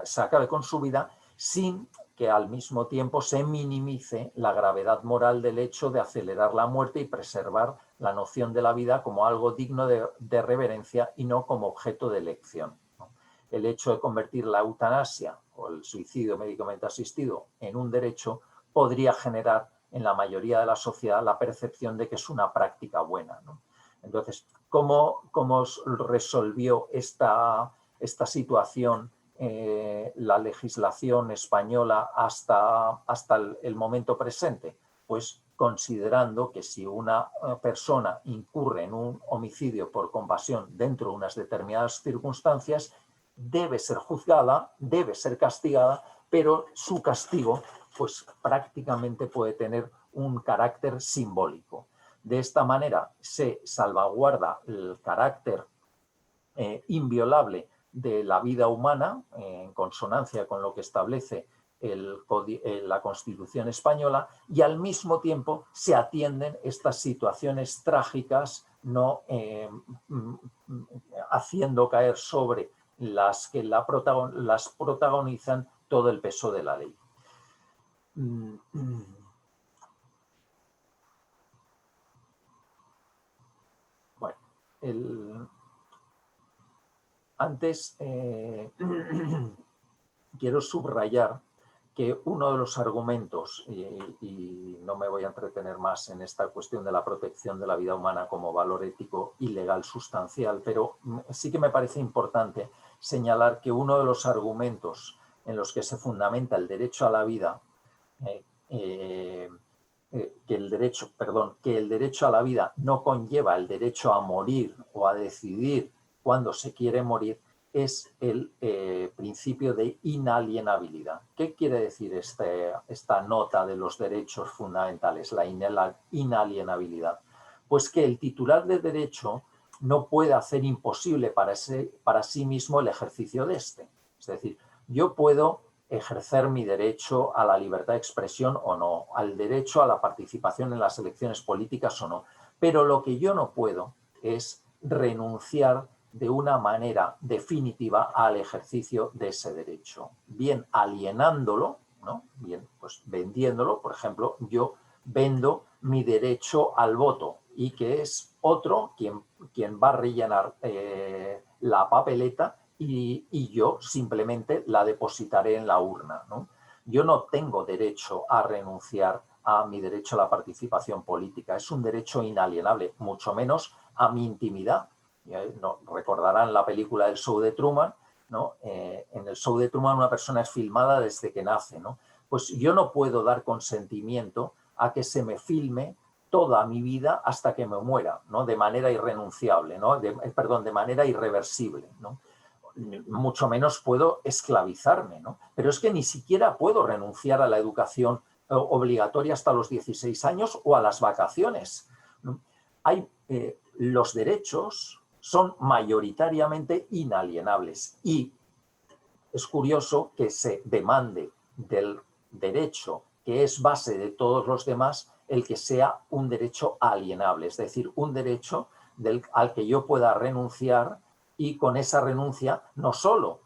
se acabe con su vida sin que al mismo tiempo se minimice la gravedad moral del hecho de acelerar la muerte y preservar la noción de la vida como algo digno de reverencia y no como objeto de elección. El hecho de convertir la eutanasia o el suicidio médicamente asistido en un derecho podría generar en la mayoría de la sociedad la percepción de que es una práctica buena, ¿no? Entonces, ¿cómo resolvió esta situación la legislación española hasta el momento presente? Pues considerando que si una persona incurre en un homicidio por compasión dentro de unas determinadas circunstancias, debe ser juzgada, debe ser castigada, pero su castigo pues prácticamente puede tener un carácter simbólico. De esta manera se salvaguarda el carácter inviolable de la vida humana, en consonancia con lo que establece la Constitución española, y al mismo tiempo se atienden estas situaciones trágicas, no haciendo caer sobre las que las protagonizan todo el peso de la ley. Bueno, antes quiero subrayar que uno de los argumentos, y no me voy a entretener más en esta cuestión de la protección de la vida humana como valor ético y legal sustancial, pero sí que me parece importante señalar que uno de los argumentos en los que se fundamenta el derecho a la vida, que el derecho a la vida no conlleva el derecho a morir o a decidir cuándo se quiere morir, es el principio de inalienabilidad. ¿Qué quiere decir esta nota de los derechos fundamentales, la inalienabilidad? Pues que el titular de derecho no puede hacer imposible para sí mismo el ejercicio de este. Es decir, yo puedo ejercer mi derecho a la libertad de expresión o no, al derecho a la participación en las elecciones políticas o no, pero lo que yo no puedo es renunciar de una manera definitiva al ejercicio de ese derecho, bien alienándolo, ¿no? Bien, pues vendiéndolo. Por ejemplo, yo vendo mi derecho al voto y que es otro quien va a rellenar la papeleta y yo simplemente la depositaré en la urna, ¿no? Yo no tengo derecho a renunciar a mi derecho a la participación política. Es un derecho inalienable, mucho menos a mi intimidad. ¿No? Recordarán la película del show de Truman, ¿no? En el show de Truman una persona es filmada desde que nace, ¿no? Pues yo no puedo dar consentimiento a que se me filme toda mi vida hasta que me muera, ¿no? De manera irrenunciable, ¿no? De manera irreversible, ¿no? Mucho menos puedo esclavizarme, ¿no? Pero es que ni siquiera puedo renunciar a la educación obligatoria hasta los 16 años o a las vacaciones, ¿no? Los derechos son mayoritariamente inalienables y es curioso que se demande del derecho que es base de todos los demás el que sea un derecho alienable, es decir, un derecho al que yo pueda renunciar y con esa renuncia no solo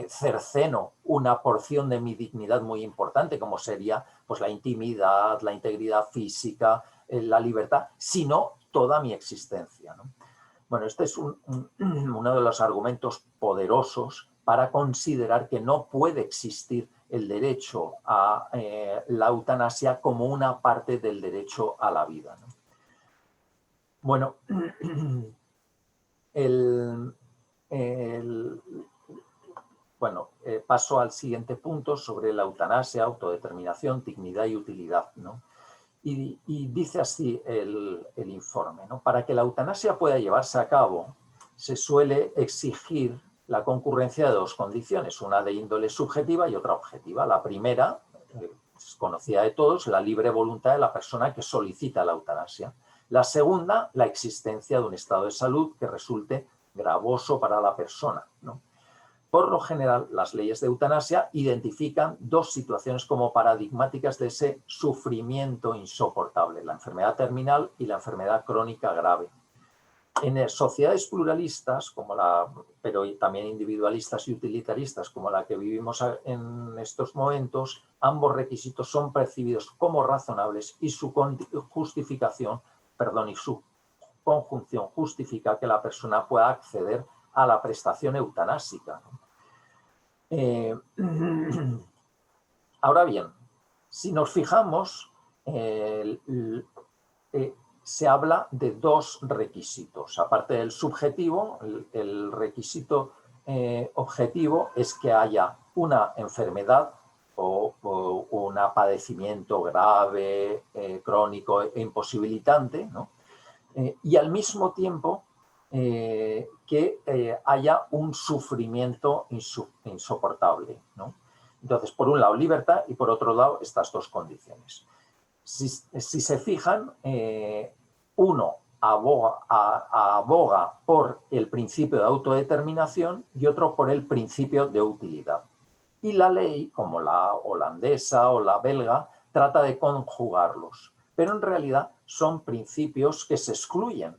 cerceno una porción de mi dignidad muy importante, como sería pues la intimidad, la integridad física, la libertad, sino toda mi existencia, ¿no? Bueno, este es uno de los argumentos poderosos para considerar que no puede existir el derecho a la eutanasia como una parte del derecho a la vida, ¿no? Bueno, paso al siguiente punto sobre la eutanasia, autodeterminación, dignidad y utilidad, ¿no? Y dice así el informe, ¿no? Para que la eutanasia pueda llevarse a cabo, se suele exigir la concurrencia de dos condiciones, una de índole subjetiva y otra objetiva. La primera, es conocida de todos, la libre voluntad de la persona que solicita la eutanasia. La segunda, la existencia de un estado de salud que resulte gravoso para la persona, ¿no? Por lo general, las leyes de eutanasia identifican dos situaciones como paradigmáticas de ese sufrimiento insoportable, la enfermedad terminal y la enfermedad crónica grave. En sociedades pluralistas, pero también individualistas y utilitaristas, como la que vivimos en estos momentos, ambos requisitos son percibidos como razonables y su justificación, y su conjunción justifica que la persona pueda acceder a la prestación eutanásica. Ahora bien, si nos fijamos, se habla de dos requisitos. Aparte del subjetivo, el requisito objetivo es que haya una enfermedad o un padecimiento grave, crónico e imposibilitante, ¿no? Y al mismo tiempo que haya un sufrimiento insoportable, ¿no? Entonces, por un lado, libertad y por otro lado, estas dos condiciones. Si se fijan, uno aboga por el principio de autodeterminación y otro por el principio de utilidad. Y la ley, como la holandesa o la belga, trata de conjugarlos. Pero en realidad son principios que se excluyen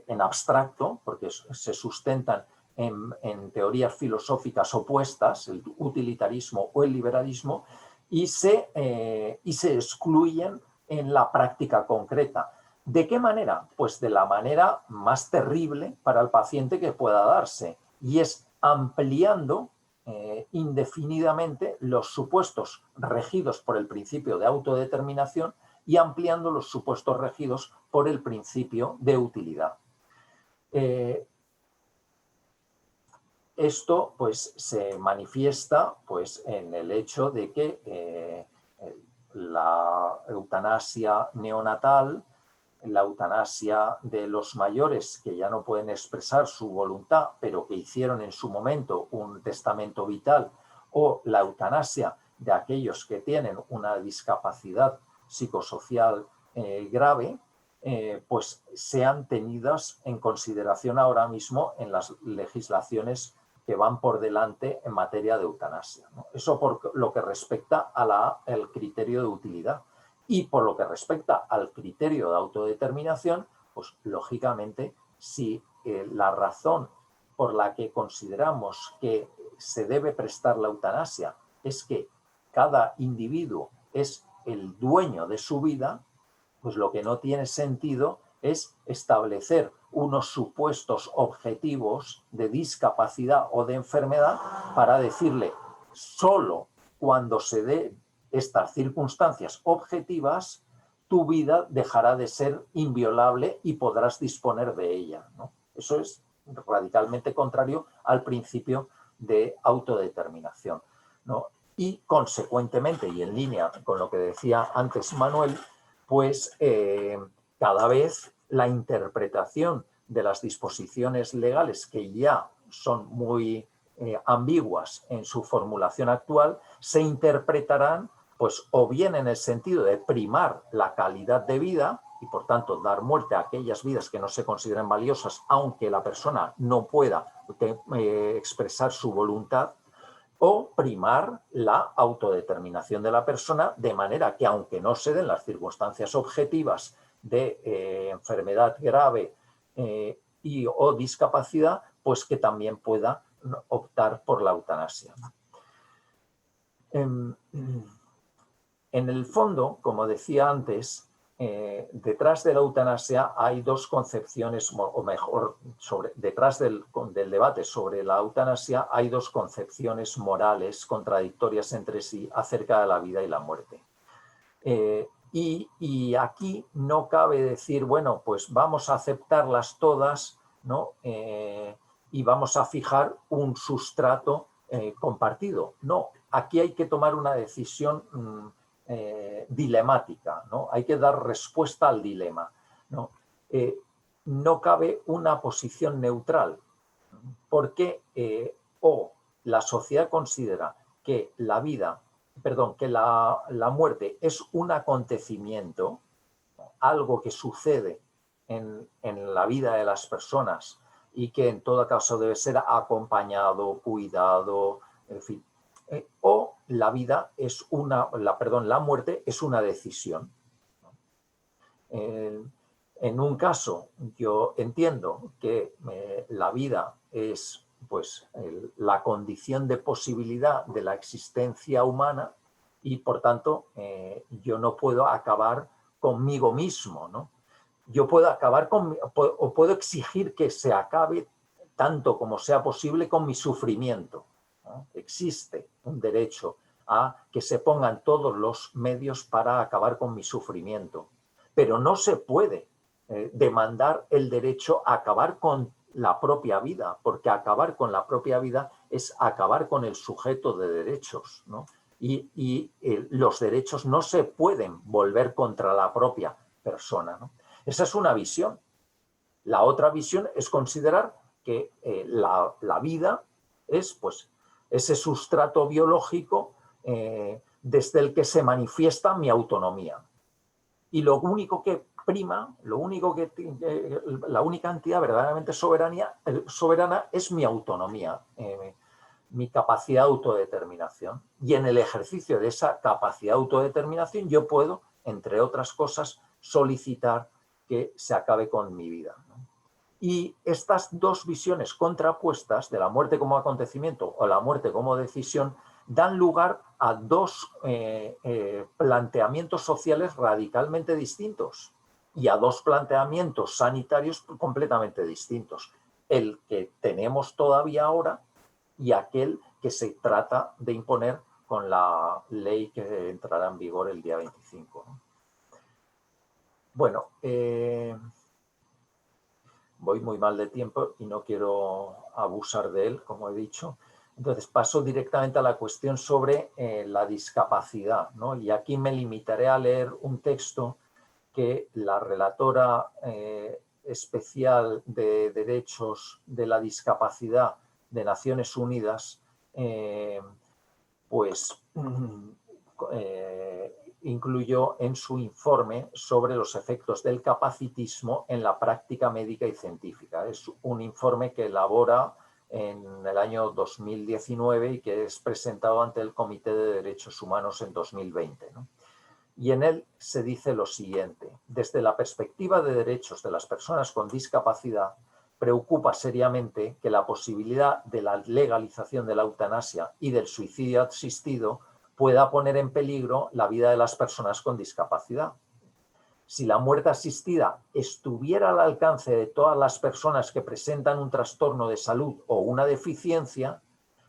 en abstracto, porque se sustentan en teorías filosóficas opuestas, el utilitarismo o el liberalismo, y se excluyen en la práctica concreta. ¿De qué manera? Pues de la manera más terrible para el paciente que pueda darse, y es ampliando indefinidamente los supuestos regidos por el principio de autodeterminación y ampliando los supuestos regidos por el principio de utilidad. Esto pues, se manifiesta pues, en el hecho de que la eutanasia neonatal, la eutanasia de los mayores que ya no pueden expresar su voluntad, pero que hicieron en su momento un testamento vital, o la eutanasia de aquellos que tienen una discapacidad psicosocial grave, pues sean tenidas en consideración ahora mismo en las legislaciones que van por delante en materia de eutanasia, ¿no? Eso por lo que respecta al criterio de utilidad. Y por lo que respecta al criterio de autodeterminación, pues lógicamente, si la razón por la que consideramos que se debe prestar la eutanasia es que cada individuo es el dueño de su vida, pues lo que no tiene sentido es establecer unos supuestos objetivos de discapacidad o de enfermedad para decirle solo cuando se dé estas circunstancias objetivas, tu vida dejará de ser inviolable y podrás disponer de ella, ¿no? Eso es radicalmente contrario al principio de autodeterminación, ¿no? Y consecuentemente, y en línea con lo que decía antes Manuel, pues cada vez la interpretación de las disposiciones legales, que ya son muy ambiguas en su formulación actual, se interpretarán pues o bien en el sentido de primar la calidad de vida y por tanto dar muerte a aquellas vidas que no se consideren valiosas aunque la persona no pueda expresar su voluntad, o primar la autodeterminación de la persona de manera que aunque no se den las circunstancias objetivas de enfermedad grave o discapacidad, pues que también pueda optar por la eutanasia. En el fondo, como decía antes, detrás de la eutanasia hay dos concepciones, o mejor, detrás del debate sobre la eutanasia hay dos concepciones morales contradictorias entre sí acerca de la vida y la muerte. Y aquí no cabe decir, bueno, pues vamos a aceptarlas todas, ¿no? Y vamos a fijar un sustrato compartido. No, aquí hay que tomar una decisión dilemática, ¿no? Hay que dar respuesta al dilema, ¿no? No cabe una posición neutral, porque o la sociedad considera que la vida, perdón, que la muerte es un acontecimiento, algo que sucede en la vida de las personas y que en todo caso debe ser acompañado, cuidado, en fin. O la vida es la muerte es una decisión. En un caso, yo entiendo que la vida es pues, la condición de posibilidad de la existencia humana y, por tanto, yo no puedo acabar conmigo mismo, ¿no? Yo puedo acabar o puedo exigir que se acabe tanto como sea posible con mi sufrimiento, ¿no? Existe un derecho a que se pongan todos los medios para acabar con mi sufrimiento, pero no se puede demandar el derecho a acabar con la propia vida, porque acabar con la propia vida es acabar con el sujeto de derechos, ¿no? Y los derechos no se pueden volver contra la propia persona, ¿no? Esa es una visión. La otra visión es considerar que la vida es pues, ese sustrato biológico desde el que se manifiesta mi autonomía. Y lo único que prima, la única entidad verdaderamente soberana es mi autonomía, mi capacidad de autodeterminación. Y en el ejercicio de esa capacidad de autodeterminación yo puedo, entre otras cosas, solicitar que se acabe con mi vida, ¿no? Y estas dos visiones contrapuestas de la muerte como acontecimiento o la muerte como decisión dan lugar a dos planteamientos sociales radicalmente distintos y a dos planteamientos sanitarios completamente distintos. El que tenemos todavía ahora y aquel que se trata de imponer con la ley que entrará en vigor el día 25. Bueno, voy muy mal de tiempo y no quiero abusar de él, como he dicho. Entonces paso directamente a la cuestión sobre la discapacidad, ¿no? Y aquí me limitaré a leer un texto que la relatora especial de derechos de la discapacidad de Naciones Unidas incluyó en su informe sobre los efectos del capacitismo en la práctica médica y científica. Es un informe que elabora en el año 2019 y que es presentado ante el Comité de Derechos Humanos en 2020, ¿no? Y en él se dice lo siguiente: desde la perspectiva de derechos de las personas con discapacidad, preocupa seriamente que la posibilidad de la legalización de la eutanasia y del suicidio asistido pueda poner en peligro la vida de las personas con discapacidad. Si la muerte asistida estuviera al alcance de todas las personas que presentan un trastorno de salud o una deficiencia,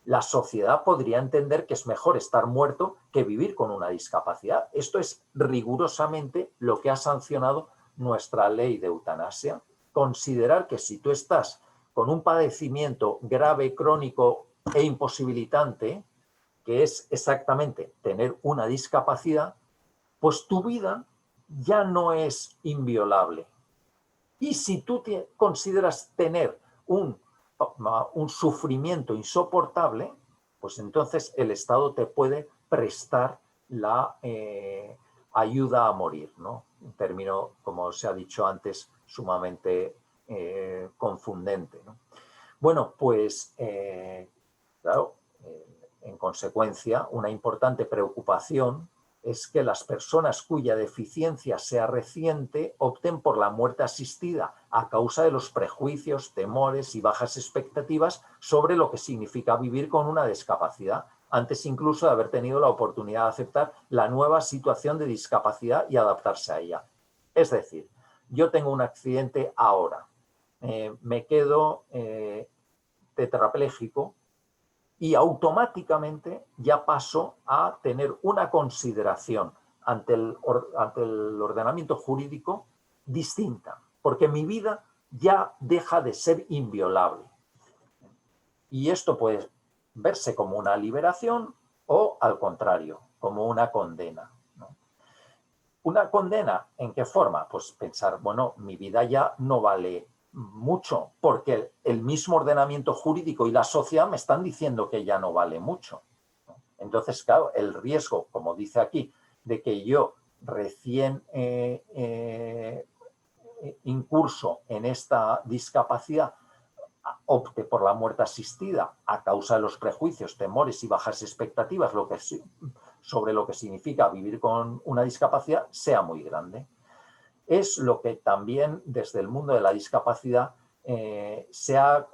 la sociedad podría entender que es mejor estar muerto que vivir con una discapacidad. Esto es rigurosamente lo que ha sancionado nuestra ley de eutanasia. Considerar que si tú estás con un padecimiento grave, crónico e imposibilitante, que es exactamente tener una discapacidad, pues tu vida ya no es inviolable. Y si tú consideras tener un sufrimiento insoportable, pues entonces el Estado te puede prestar la ayuda a morir, ¿no? Un término, como se ha dicho antes, sumamente confundente, ¿no? Bueno, pues claro, en consecuencia, una importante preocupación es que las personas cuya deficiencia sea reciente opten por la muerte asistida a causa de los prejuicios, temores y bajas expectativas sobre lo que significa vivir con una discapacidad. antes incluso de haber tenido la oportunidad de aceptar la nueva situación de discapacidad y adaptarse a ella. Es decir, yo tengo un accidente ahora, me quedo tetrapléjico y automáticamente ya paso a tener una consideración ante el ordenamiento jurídico distinta, porque mi vida ya deja de ser inviolable. Y esto puede verse como una liberación o, al contrario, como una condena, ¿no? ¿Una condena en qué forma? Pues pensar, bueno, mi vida ya no vale mucho, porque el mismo ordenamiento jurídico y la sociedad me están diciendo que ya no vale mucho. Entonces, claro, el riesgo, como dice aquí, de que yo recién incurso en esta discapacidad opte por la muerte asistida a causa de los prejuicios, temores y bajas expectativas sobre lo que significa vivir con una discapacidad sea muy grande. Es lo que también desde el mundo de la discapacidad se ha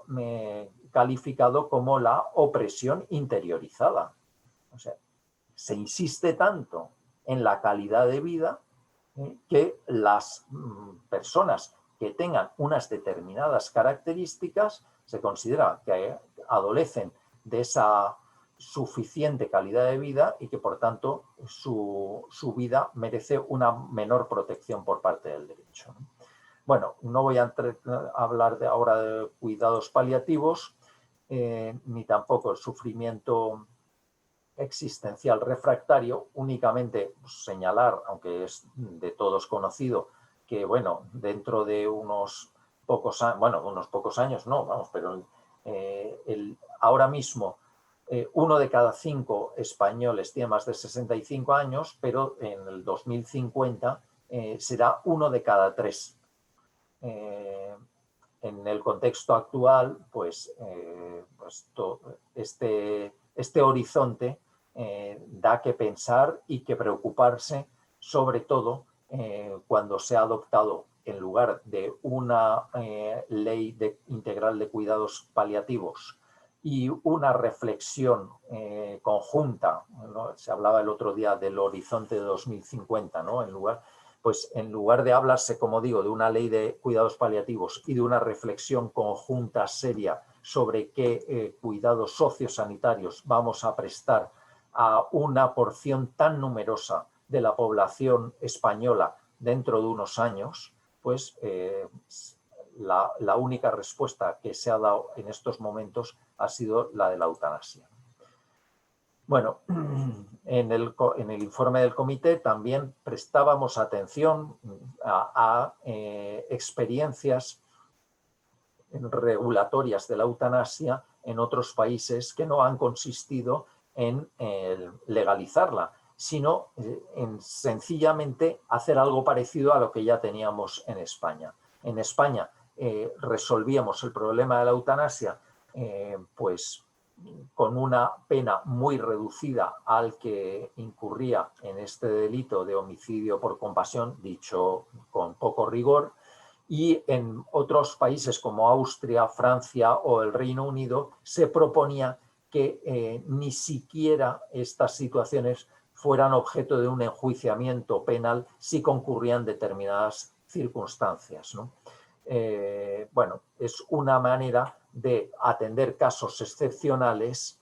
calificado como la opresión interiorizada. O sea, se insiste tanto en la calidad de vida que las personas que tengan unas determinadas características se considera que adolecen de esa suficiente calidad de vida y que por tanto su vida merece una menor protección por parte del derecho. Bueno, no voy a hablar ahora de cuidados paliativos ni tampoco el sufrimiento existencial refractario, únicamente señalar, aunque es de todos conocido, que bueno, dentro de unos pocos años, no, vamos, pero ahora mismo 1 de cada 5 españoles tiene más de 65 años, pero en el 2050 será 1 de cada 3. En el contexto actual, pues, este horizonte da que pensar y que preocuparse, sobre todo cuando se ha adoptado, en lugar de una ley integral de cuidados paliativos y una reflexión conjunta, ¿no? Se hablaba el otro día del horizonte de 2050, ¿no? En lugar de hablarse, como digo, de una ley de cuidados paliativos y de una reflexión conjunta seria sobre qué cuidados sociosanitarios vamos a prestar a una porción tan numerosa de la población española dentro de unos años, pues la única respuesta que se ha dado en estos momentos ha sido la de la eutanasia. Bueno, en el informe del comité también prestábamos atención a experiencias regulatorias de la eutanasia en otros países que no han consistido en legalizarla, sino en sencillamente hacer algo parecido a lo que ya teníamos en España. En España resolvíamos el problema de la eutanasia pues con una pena muy reducida al que incurría en este delito de homicidio por compasión, dicho con poco rigor, y en otros países como Austria, Francia o el Reino Unido se proponía que ni siquiera estas situaciones fueran objeto de un enjuiciamiento penal si concurrían determinadas circunstancias, ¿no? Bueno, es una manera de atender casos excepcionales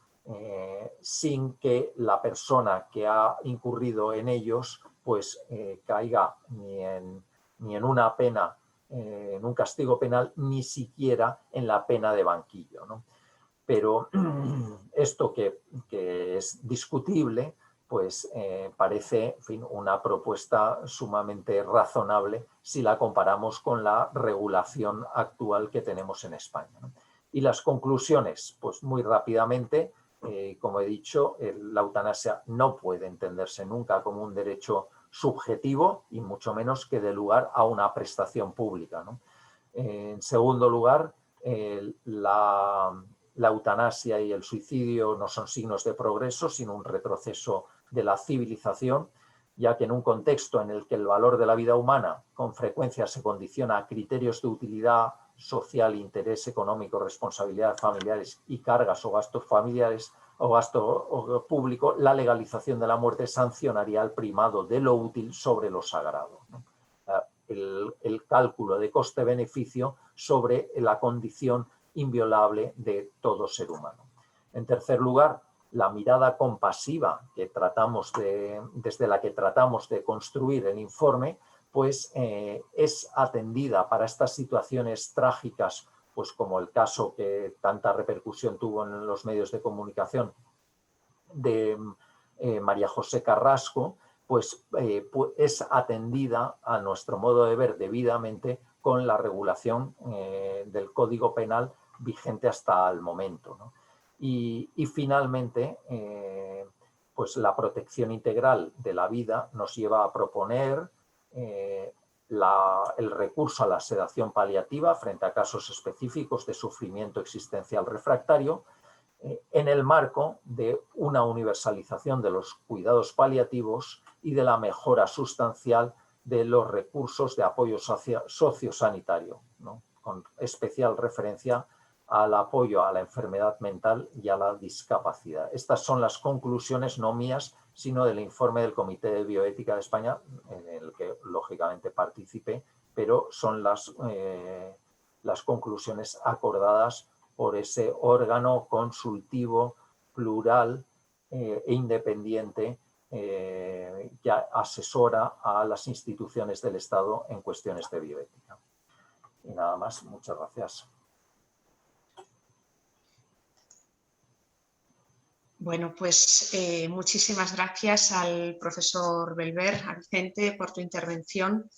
sin que la persona que ha incurrido en ellos pues caiga ni en una pena, en un castigo penal, ni siquiera en la pena de banquillo, ¿no? Pero esto que es discutible, pues parece, en fin, una propuesta sumamente razonable si la comparamos con la regulación actual que tenemos en España, ¿no? Y las conclusiones, pues muy rápidamente, como he dicho, la eutanasia no puede entenderse nunca como un derecho subjetivo y mucho menos que dé lugar a una prestación pública, ¿no? En segundo lugar, la eutanasia y el suicidio no son signos de progreso, sino un retroceso de la civilización, ya que en un contexto en el que el valor de la vida humana con frecuencia se condiciona a criterios de utilidad social, interés económico, responsabilidades familiares y cargas o gastos familiares o gasto público, la legalización de la muerte sancionaría el primado de lo útil sobre lo sagrado, ¿no? El cálculo de coste-beneficio sobre la condición inviolable de todo ser humano. En tercer lugar, la mirada compasiva que desde la que tratamos de construir el informe, pues es atendida para estas situaciones trágicas, pues como el caso que tanta repercusión tuvo en los medios de comunicación de María José Carrasco, pues es atendida a nuestro modo de ver debidamente con la regulación del Código Penal vigente hasta el momento, ¿no? Y finalmente, pues la protección integral de la vida nos lleva a proponer el recurso a la sedación paliativa frente a casos específicos de sufrimiento existencial refractario, en el marco de una universalización de los cuidados paliativos y de la mejora sustancial de los recursos de apoyo sociosanitario, ¿no? Con especial referencia al apoyo a la enfermedad mental y a la discapacidad. Estas son las conclusiones, no mías, sino del informe del Comité de Bioética de España, en el que lógicamente participé, pero son las conclusiones acordadas por ese órgano consultivo, plural e independiente que asesora a las instituciones del Estado en cuestiones de bioética. Y nada más, muchas gracias. Bueno, pues muchísimas gracias al profesor Belver, a Vicente, por tu intervención.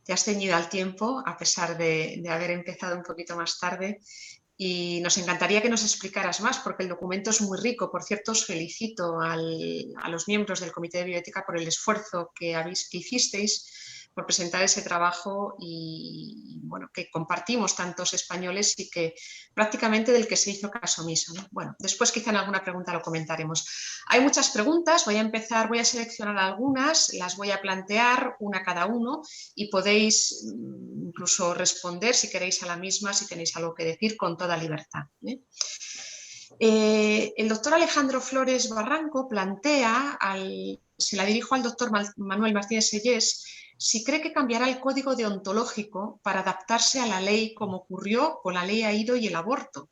Te has ceñido al tiempo, a pesar de haber empezado un poquito más tarde. Y nos encantaría que nos explicaras más, porque el documento es muy rico. Por cierto, os felicito a los miembros del Comité de Bioética por el esfuerzo que hicisteis por presentar ese trabajo y bueno, que compartimos tantos españoles y que prácticamente del que se hizo caso omiso, ¿no? Bueno, después quizá en alguna pregunta lo comentaremos. Hay muchas preguntas, voy a seleccionar algunas, las voy a plantear una cada uno y podéis incluso responder si queréis a la misma, si tenéis algo que decir con toda libertad, ¿eh? El doctor Alejandro Flores Barranco plantea, se la dirijo al doctor Manuel Martínez Sellés, si cree que cambiará el código deontológico para adaptarse a la ley como ocurrió con la ley AIDO y el aborto.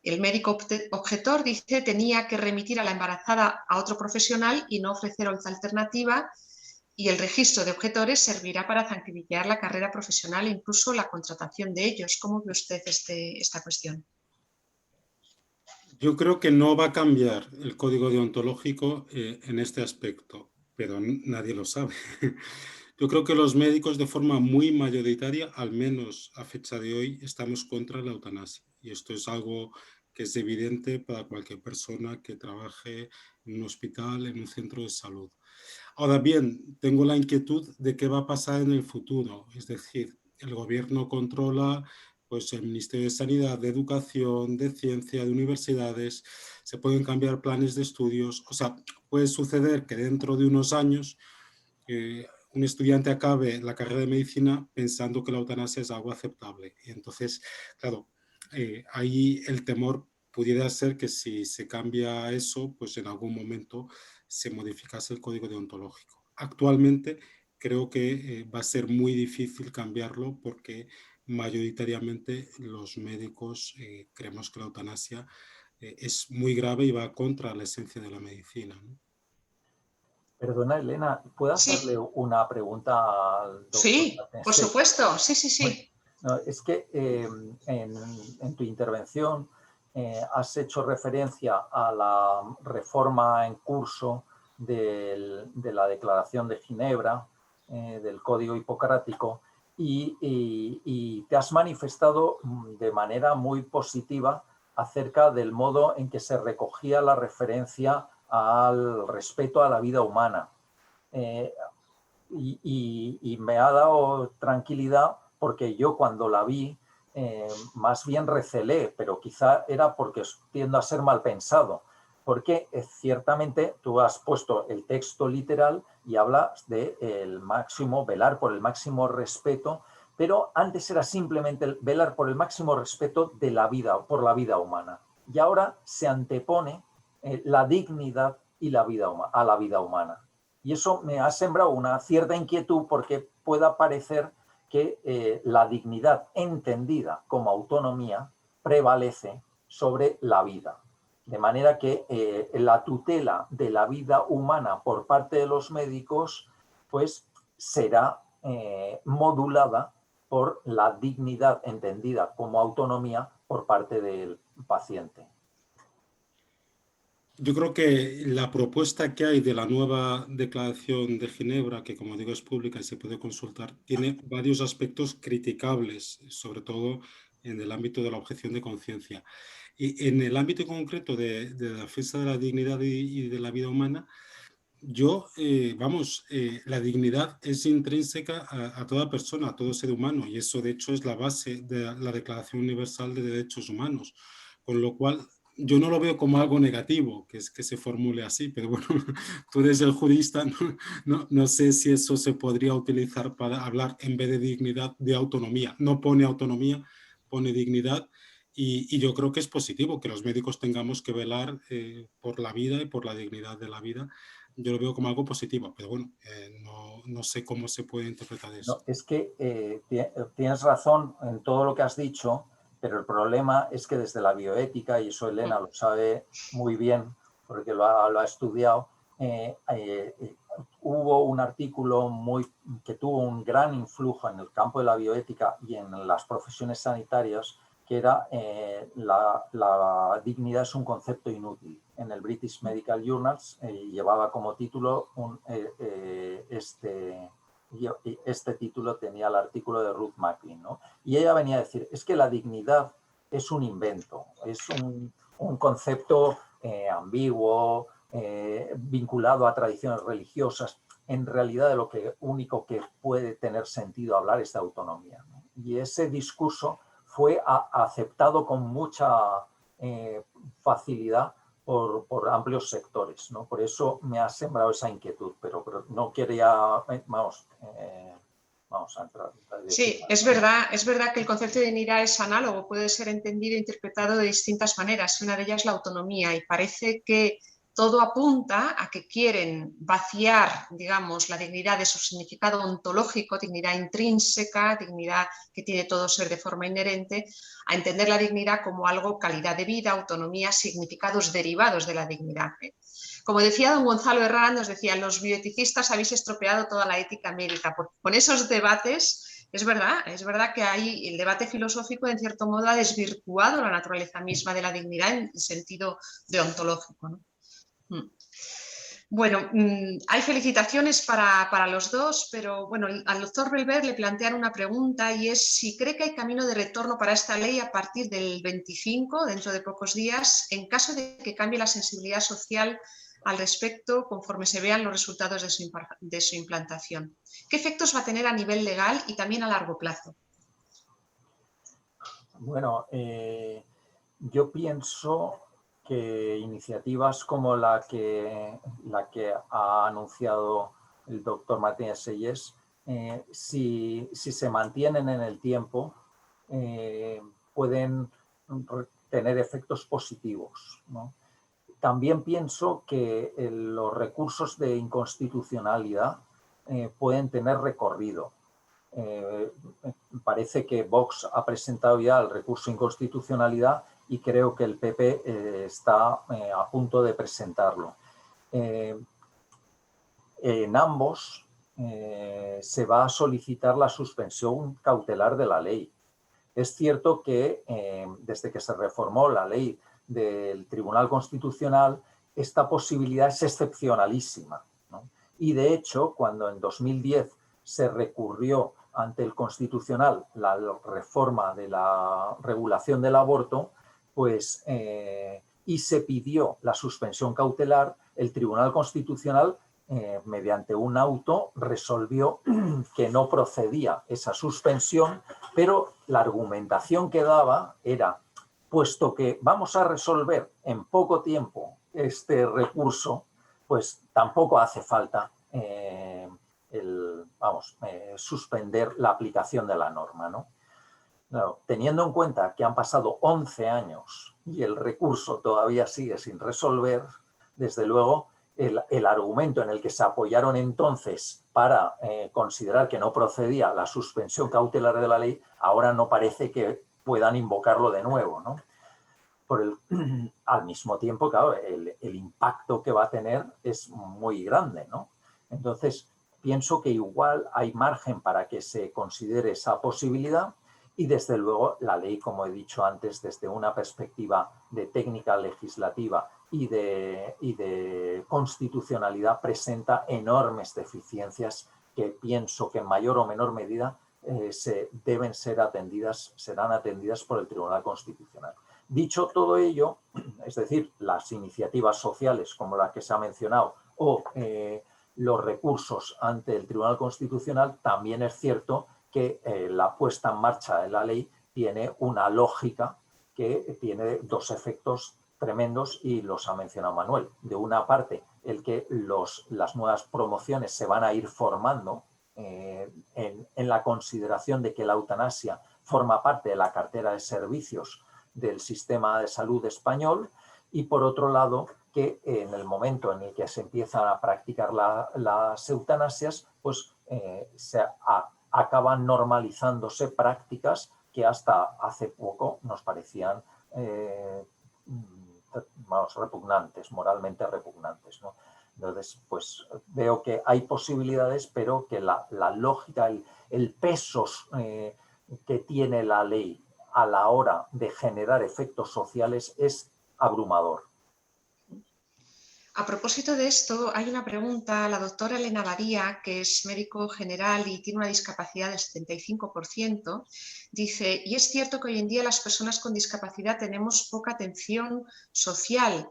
El médico objetor dice tenía que remitir a la embarazada a otro profesional y no ofrecer otra alternativa, y el registro de objetores servirá para tranquilizar la carrera profesional e incluso la contratación de ellos. ¿Cómo ve usted esta cuestión? Yo creo que no va a cambiar el código deontológico en este aspecto, pero nadie lo sabe. Yo creo que los médicos de forma muy mayoritaria, al menos a fecha de hoy, estamos contra la eutanasia. Y esto es algo que es evidente para cualquier persona que trabaje en un hospital, en un centro de salud. Ahora bien, tengo la inquietud de qué va a pasar en el futuro. Es decir, el gobierno controla pues, el Ministerio de Sanidad, de Educación, de Ciencia, de universidades, se pueden cambiar planes de estudios. O sea, puede suceder que dentro de unos años un estudiante acabe la carrera de medicina pensando que la eutanasia es algo aceptable. Y entonces, claro, ahí el temor pudiera ser que si se cambia eso, pues en algún momento se modificase el código deontológico. Actualmente creo que va a ser muy difícil cambiarlo porque mayoritariamente los médicos creemos que la eutanasia es muy grave y va contra la esencia de la medicina, ¿no? Perdona, Elena, ¿puedo hacerle Sí. una pregunta al doctor? Sí, por supuesto, sí. Bueno, no, es que en tu intervención has hecho referencia a la reforma en curso de la Declaración de Ginebra, del Código Hipocrático, y te has manifestado de manera muy positiva acerca del modo en que se recogía la referencia al respeto a la vida humana. Y me ha dado tranquilidad porque yo cuando la vi más bien recelé, pero quizá era porque tiendo a ser mal pensado, porque ciertamente tú has puesto el texto literal y hablas de el máximo, velar por el máximo respeto pero antes era simplemente velar por el máximo respeto de la vida, por la vida humana. Y ahora se antepone la dignidad y la vida a la vida humana. Y eso me ha sembrado una cierta inquietud porque pueda parecer que la dignidad entendida como autonomía prevalece sobre la vida. De manera que la tutela de la vida humana por parte de los médicos pues será modulada por la dignidad entendida como autonomía por parte del paciente. Yo creo que la propuesta que hay de la nueva Declaración de Ginebra, que como digo es pública y se puede consultar, tiene varios aspectos criticables, sobre todo en el ámbito de la objeción de conciencia. Y en el ámbito concreto de la defensa de la dignidad y de la vida humana, la dignidad es intrínseca a toda persona, a todo ser humano, y eso de hecho es la base de la Declaración Universal de Derechos Humanos, con lo cual yo no lo veo como algo negativo que se formule así, pero bueno, tú eres el jurista, no sé si eso se podría utilizar para hablar en vez de dignidad de autonomía. No pone autonomía, pone dignidad. Y yo creo que es positivo que los médicos tengamos que velar por la vida y por la dignidad de la vida. Yo lo veo como algo positivo, pero bueno, no sé cómo se puede interpretar eso. No, es que tienes razón en todo lo que has dicho, pero el problema es que desde la bioética, y eso Elena lo sabe muy bien porque lo ha estudiado, hubo un artículo que tuvo un gran influjo en el campo de la bioética y en las profesiones sanitarias, que era la dignidad es un concepto inútil. En el British Medical Journals llevaba como título este título tenía el artículo de Ruth Macklin, ¿no? Y ella venía a decir, es que la dignidad es un invento, es un concepto ambiguo, vinculado a tradiciones religiosas. En realidad de lo único que puede tener sentido hablar es de autonomía, ¿no? Y ese discurso fue aceptado con mucha facilidad por amplios sectores, ¿no? Por eso me ha sembrado esa inquietud, pero no quería, vamos a entrar. Sí, es verdad que el concepto de dignidad es análogo, puede ser entendido e interpretado de distintas maneras, una de ellas la autonomía, y parece que todo apunta a que quieren vaciar, digamos, la dignidad de su significado ontológico, dignidad intrínseca, dignidad que tiene todo ser de forma inherente, a entender la dignidad como algo, calidad de vida, autonomía, significados derivados de la dignidad. Como decía don Gonzalo Herrán, nos decía, los bioeticistas habéis estropeado toda la ética médica, porque con esos debates es verdad que hay el debate filosófico en cierto modo ha desvirtuado la naturaleza misma de la dignidad en el sentido deontológico, ¿no? Bueno, hay felicitaciones para los dos, pero bueno, al doctor Belver le plantean una pregunta y es si cree que hay camino de retorno para esta ley a partir del 25, dentro de pocos días, en caso de que cambie la sensibilidad social al respecto conforme se vean los resultados de su implantación. ¿Qué efectos va a tener a nivel legal y también a largo plazo? Bueno, yo pienso que iniciativas como la que ha anunciado el doctor Martínez Seyes, si se mantienen en el tiempo, pueden tener efectos positivos, ¿no? También pienso que los recursos de inconstitucionalidad pueden tener recorrido. Parece que Vox ha presentado ya el recurso de inconstitucionalidad y creo que el PP está a punto de presentarlo. En ambos se va a solicitar la suspensión cautelar de la ley. Es cierto que desde que se reformó la ley del Tribunal Constitucional, esta posibilidad es excepcionalísima, ¿no? Y de hecho, cuando en 2010 se recurrió ante el Constitucional la reforma de la regulación del aborto, pues, y se pidió la suspensión cautelar, el Tribunal Constitucional, mediante un auto, resolvió que no procedía esa suspensión, pero la argumentación que daba era, puesto que vamos a resolver en poco tiempo este recurso, pues tampoco hace falta suspender la aplicación de la norma, ¿no? Claro, teniendo en cuenta que han pasado 11 años y el recurso todavía sigue sin resolver, desde luego el argumento en el que se apoyaron entonces para considerar que no procedía la suspensión cautelar de la ley, ahora no parece que puedan invocarlo de nuevo, ¿no? Al mismo tiempo, claro, el impacto que va a tener es muy grande, ¿no? Entonces, pienso que igual hay margen para que se considere esa posibilidad y, desde luego, la ley, como he dicho antes, desde una perspectiva de técnica legislativa y de constitucionalidad, presenta enormes deficiencias que pienso que en mayor o menor medida serán atendidas por el Tribunal Constitucional. Dicho todo ello, es decir, las iniciativas sociales como la que se ha mencionado o los recursos ante el Tribunal Constitucional, también es cierto que la puesta en marcha de la ley tiene una lógica que tiene dos efectos tremendos y los ha mencionado Manuel. De una parte, el que las nuevas promociones se van a ir formando en la consideración de que la eutanasia forma parte de la cartera de servicios del sistema de salud español, y por otro lado que en el momento en el que se empiezan a practicar las eutanasias, pues acaban normalizándose prácticas que hasta hace poco nos parecían repugnantes, moralmente repugnantes, ¿no? Entonces, pues veo que hay posibilidades, pero que la lógica, el peso que tiene la ley a la hora de generar efectos sociales es abrumador. A propósito de esto, hay una pregunta. La doctora Elena Badía, que es médico general y tiene una discapacidad del 75%, dice, y es cierto que hoy en día las personas con discapacidad tenemos poca atención social.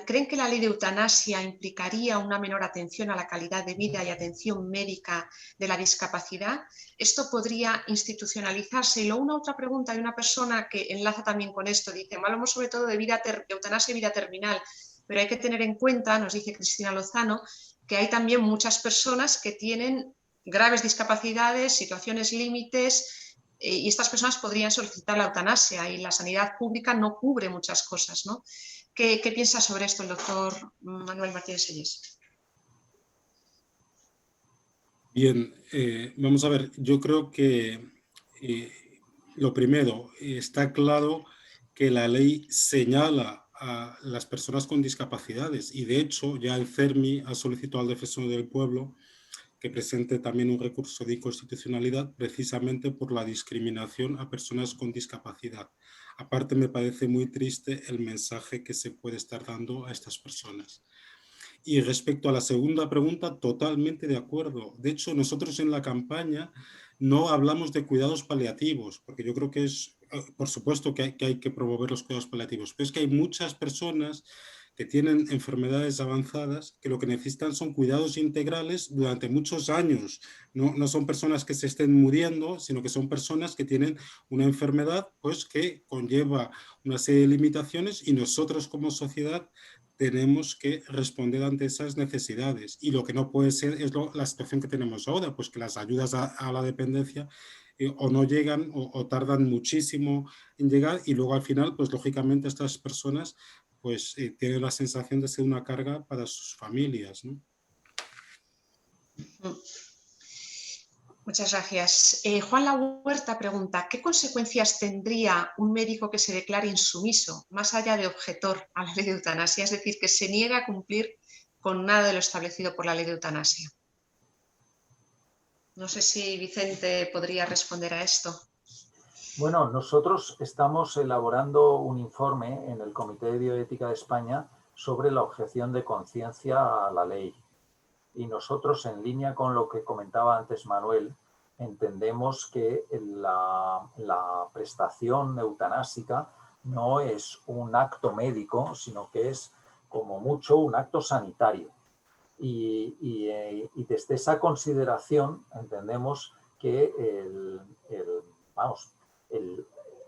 ¿Creen que la ley de eutanasia implicaría una menor atención a la calidad de vida y atención médica de la discapacidad? ¿Esto podría institucionalizarse? Y luego una otra pregunta, hay una persona que enlaza también con esto, dice, hablamos sobre todo de eutanasia y vida terminal, pero hay que tener en cuenta, nos dice Cristina Lozano, que hay también muchas personas que tienen graves discapacidades, situaciones límites, y estas personas podrían solicitar la eutanasia y la sanidad pública no cubre muchas cosas, ¿no? ¿Qué piensa sobre esto el doctor Manuel Martínez Sellés? Bien, vamos a ver, yo creo que lo primero, está claro que la ley señala a las personas con discapacidades y de hecho ya el CERMI ha solicitado al Defensor del Pueblo que presente también un recurso de inconstitucionalidad precisamente por la discriminación a personas con discapacidad. Aparte, me parece muy triste el mensaje que se puede estar dando a estas personas. Y respecto a la segunda pregunta, totalmente de acuerdo. De hecho, nosotros en la campaña no hablamos de cuidados paliativos, porque yo creo que es, por supuesto que hay que promover los cuidados paliativos, pero es que hay muchas personas que tienen enfermedades avanzadas que lo que necesitan son cuidados integrales durante muchos años. No son personas que se estén muriendo, sino que son personas que tienen una enfermedad pues, que conlleva una serie de limitaciones y nosotros como sociedad tenemos que responder ante esas necesidades. Y lo que no puede ser es la situación que tenemos ahora, pues que las ayudas a la dependencia o no llegan o tardan muchísimo en llegar y luego al final, pues lógicamente estas personas pues tienen la sensación de ser una carga para sus familias, ¿no? Muchas gracias. Juan Lahuerta pregunta, ¿qué consecuencias tendría un médico que se declare insumiso, más allá de objetor a la ley de eutanasia? Es decir, que se niega a cumplir con nada de lo establecido por la ley de eutanasia. No sé si Vicente podría responder a esto. Bueno, nosotros estamos elaborando un informe en el Comité de Bioética de España sobre la objeción de conciencia a la ley. Y nosotros, en línea con lo que comentaba antes Manuel, entendemos que la prestación eutanásica no es un acto médico, sino que es, como mucho, un acto sanitario. Y desde esa consideración entendemos que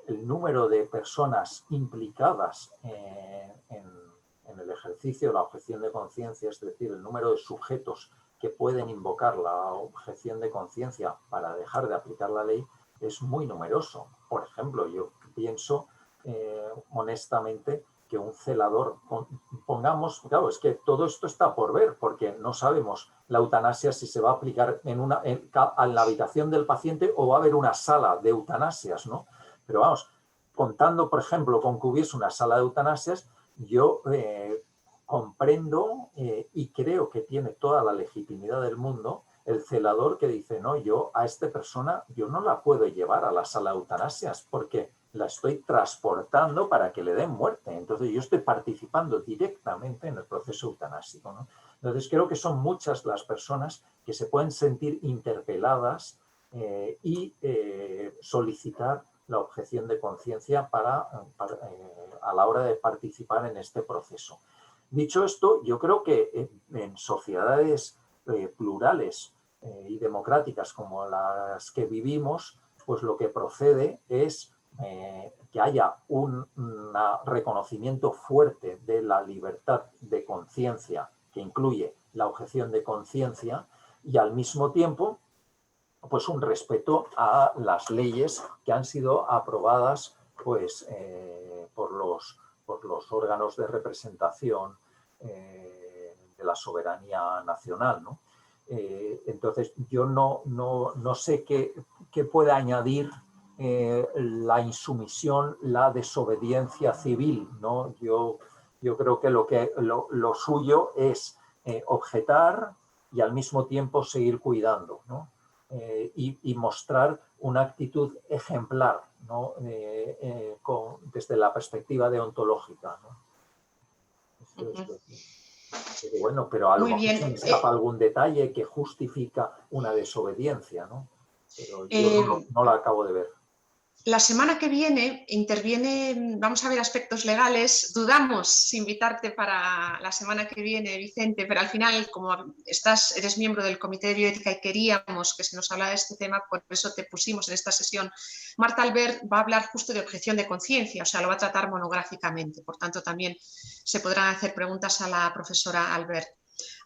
el número de personas implicadas en el ejercicio de la objeción de conciencia, es decir, el número de sujetos que pueden invocar la objeción de conciencia para dejar de aplicar la ley es muy numeroso. Por ejemplo, yo pienso honestamente que un celador, pongamos, claro, es que todo esto está por ver, porque no sabemos la eutanasia si se va a aplicar en la habitación del paciente o va a haber una sala de eutanasias, ¿no? Pero vamos, contando, por ejemplo, con que hubiese una sala de eutanasias, yo comprendo y creo que tiene toda la legitimidad del mundo el celador que dice, no, yo a esta persona yo no la puedo llevar a la sala de eutanasias porque la estoy transportando para que le den muerte. Entonces yo estoy participando directamente en el proceso eutanásico, ¿no? Entonces creo que son muchas las personas que se pueden sentir interpeladas y solicitar la objeción de conciencia a la hora de participar en este proceso. Dicho esto, yo creo que en sociedades plurales y democráticas como las que vivimos, pues lo que procede es que haya un reconocimiento fuerte de la libertad de conciencia, que incluye la objeción de conciencia, y al mismo tiempo pues un respeto a las leyes que han sido aprobadas pues, por los órganos de representación de la soberanía nacional, ¿no? Entonces, yo no sé qué puede añadir la insumisión, la desobediencia civil, ¿no? Yo creo que lo suyo es objetar y al mismo tiempo seguir cuidando, ¿no? Y mostrar una actitud ejemplar, ¿no? Desde la perspectiva deontológica, ¿no? Pero bueno, pero a lo Muy mejor bien. se me escapa algún detalle que justifica una desobediencia, ¿no? Pero yo no la acabo de ver. La semana que viene vamos a ver aspectos legales. Dudamos si invitarte para la semana que viene, Vicente, pero al final, como eres miembro del Comité de Bioética y queríamos que se nos hablara de este tema, por eso te pusimos en esta sesión. Marta Albert va a hablar justo de objeción de conciencia, o sea, lo va a tratar monográficamente. Por tanto, también se podrán hacer preguntas a la profesora Albert.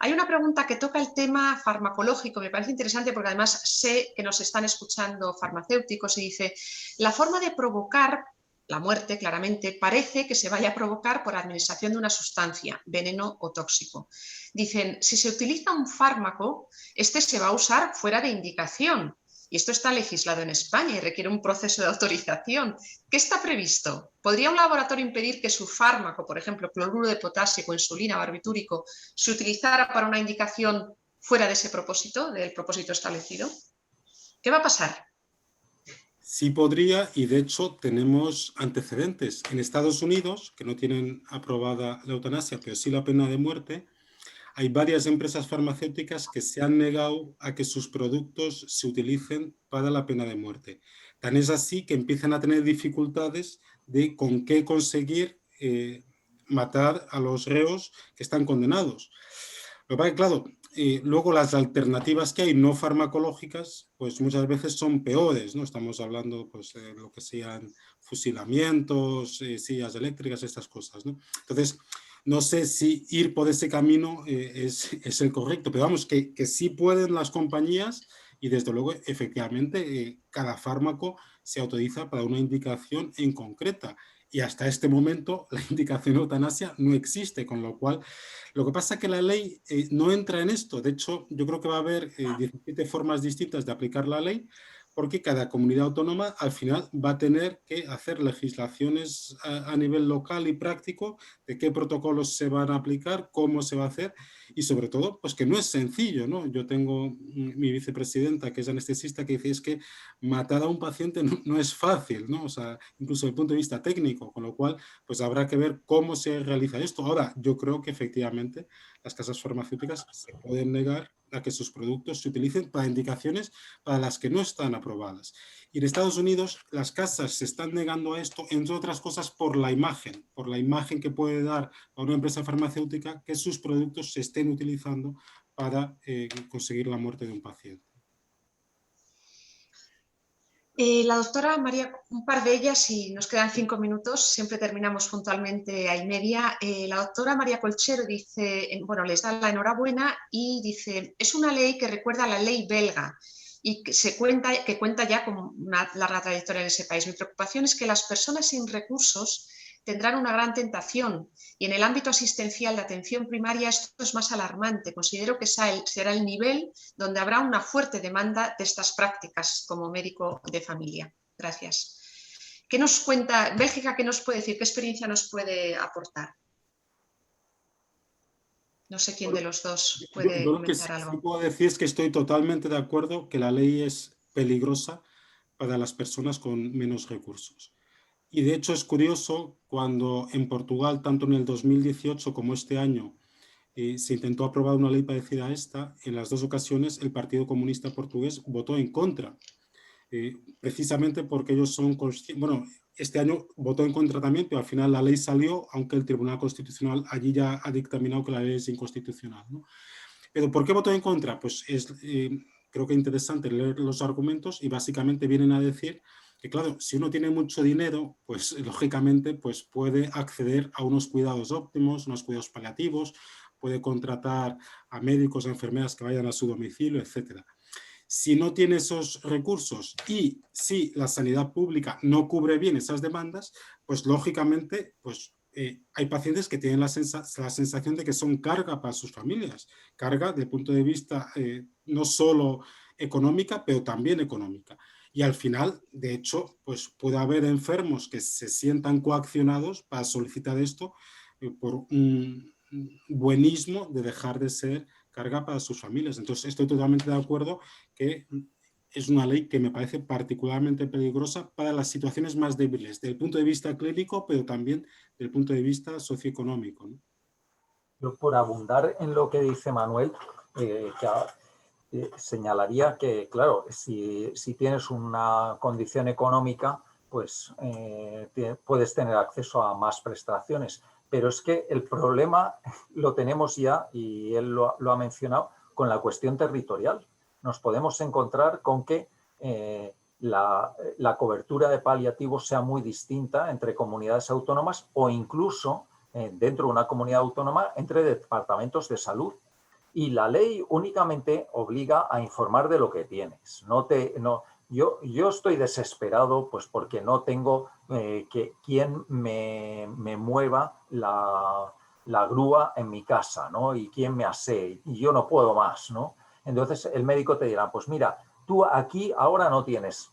Hay una pregunta que toca el tema farmacológico, me parece interesante porque además sé que nos están escuchando farmacéuticos y dice, la forma de provocar la muerte, claramente, parece que se vaya a provocar por administración de una sustancia, veneno o tóxico. Dicen, si se utiliza un fármaco, este se va a usar fuera de indicación. Y esto está legislado en España y requiere un proceso de autorización. ¿Qué está previsto? ¿Podría un laboratorio impedir que su fármaco, por ejemplo, cloruro de potasio, insulina, barbitúrico, se utilizara para una indicación fuera de ese propósito, del propósito establecido? ¿Qué va a pasar? Sí podría, y de hecho tenemos antecedentes. En Estados Unidos, que no tienen aprobada la eutanasia, pero sí la pena de muerte, hay varias empresas farmacéuticas que se han negado a que sus productos se utilicen para la pena de muerte. Tan es así que empiezan a tener dificultades de con qué conseguir matar a los reos que están condenados. Lo que pasa es que, claro, luego las alternativas que hay no farmacológicas, pues muchas veces son peores, ¿no? Estamos hablando pues, de lo que sean fusilamientos, sillas eléctricas, estas cosas, ¿no? Entonces, no sé si ir por ese camino es el correcto, pero vamos, que sí pueden las compañías y desde luego, efectivamente, cada fármaco se autoriza para una indicación en concreta. Y hasta este momento la indicación de eutanasia no existe, con lo cual lo que pasa es que la ley no entra en esto. De hecho, yo creo que va a haber 17 formas distintas de aplicar la ley, porque cada comunidad autónoma al final va a tener que hacer legislaciones a nivel local y práctico de qué protocolos se van a aplicar, cómo se va a hacer y sobre todo, pues que no es sencillo, ¿no? Yo tengo mi vicepresidenta que es anestesista que dice es que matar a un paciente no es fácil, ¿no? O sea, incluso desde el punto de vista técnico, con lo cual, pues habrá que ver cómo se realiza esto. Ahora, yo creo que efectivamente las casas farmacéuticas se pueden negar a que sus productos se utilicen para indicaciones para las que no están aprobadas. Y en Estados Unidos las casas se están negando a esto, entre otras cosas, por la imagen que puede dar a una empresa farmacéutica que sus productos se estén utilizando para conseguir la muerte de un paciente. La doctora María, un par de ellas, y nos quedan 5 minutos, siempre terminamos puntualmente a 1:30. La doctora María Colchero dice, bueno, les da la enhorabuena y dice, es una ley que recuerda a la ley belga y que cuenta ya con una larga trayectoria en ese país. Mi preocupación es que las personas sin recursos tendrán una gran tentación y en el ámbito asistencial de atención primaria esto es más alarmante. Considero que será el nivel donde habrá una fuerte demanda de estas prácticas como médico de familia. Gracias. ¿Qué nos cuenta Bélgica? ¿Qué nos puede decir? ¿Qué experiencia nos puede aportar? No sé quién de los dos puede Yo lo que comentar algo. sí puedo decir es que estoy totalmente de acuerdo que la ley es peligrosa para las personas con menos recursos. Y de hecho es curioso cuando en Portugal, tanto en el 2018 como este año, se intentó aprobar una ley parecida a esta, en las dos ocasiones el Partido Comunista Portugués votó en contra, precisamente porque ellos son conscientes, bueno, este año votó en contra también, pero al final la ley salió, aunque el Tribunal Constitucional allí ya ha dictaminado que la ley es inconstitucional, ¿no? Pero ¿por qué votó en contra? Pues creo que es interesante leer los argumentos y básicamente vienen a decir que, claro, si uno tiene mucho dinero, pues lógicamente pues puede acceder a unos cuidados óptimos, unos cuidados paliativos, puede contratar a médicos, a enfermeras que vayan a su domicilio, etc. Si no tiene esos recursos y si la sanidad pública no cubre bien esas demandas, pues lógicamente pues, hay pacientes que tienen la sensación de que son carga para sus familias, carga desde el punto de vista no solo económica, pero también económica. Y al final, de hecho, pues puede haber enfermos que se sientan coaccionados para solicitar esto por un buenismo de dejar de ser carga para sus familias. Entonces, estoy totalmente de acuerdo que es una ley que me parece particularmente peligrosa para las situaciones más débiles, desde el punto de vista clínico, pero también desde el punto de vista socioeconómico, ¿no? Yo, por abundar en lo que dice Manuel, señalaría que, claro, si tienes una condición económica, pues puedes tener acceso a más prestaciones. Pero es que el problema lo tenemos ya, y él lo ha mencionado, con la cuestión territorial. Nos podemos encontrar con que la cobertura de paliativos sea muy distinta entre comunidades autónomas o incluso dentro de una comunidad autónoma entre departamentos de salud. Y la ley únicamente obliga a informar de lo que tienes. Yo estoy desesperado pues porque no tengo quien me mueva la grúa en mi casa, ¿no? Y quien me asee, y yo no puedo más, ¿no? Entonces el médico te dirá, pues mira, tú aquí ahora no tienes.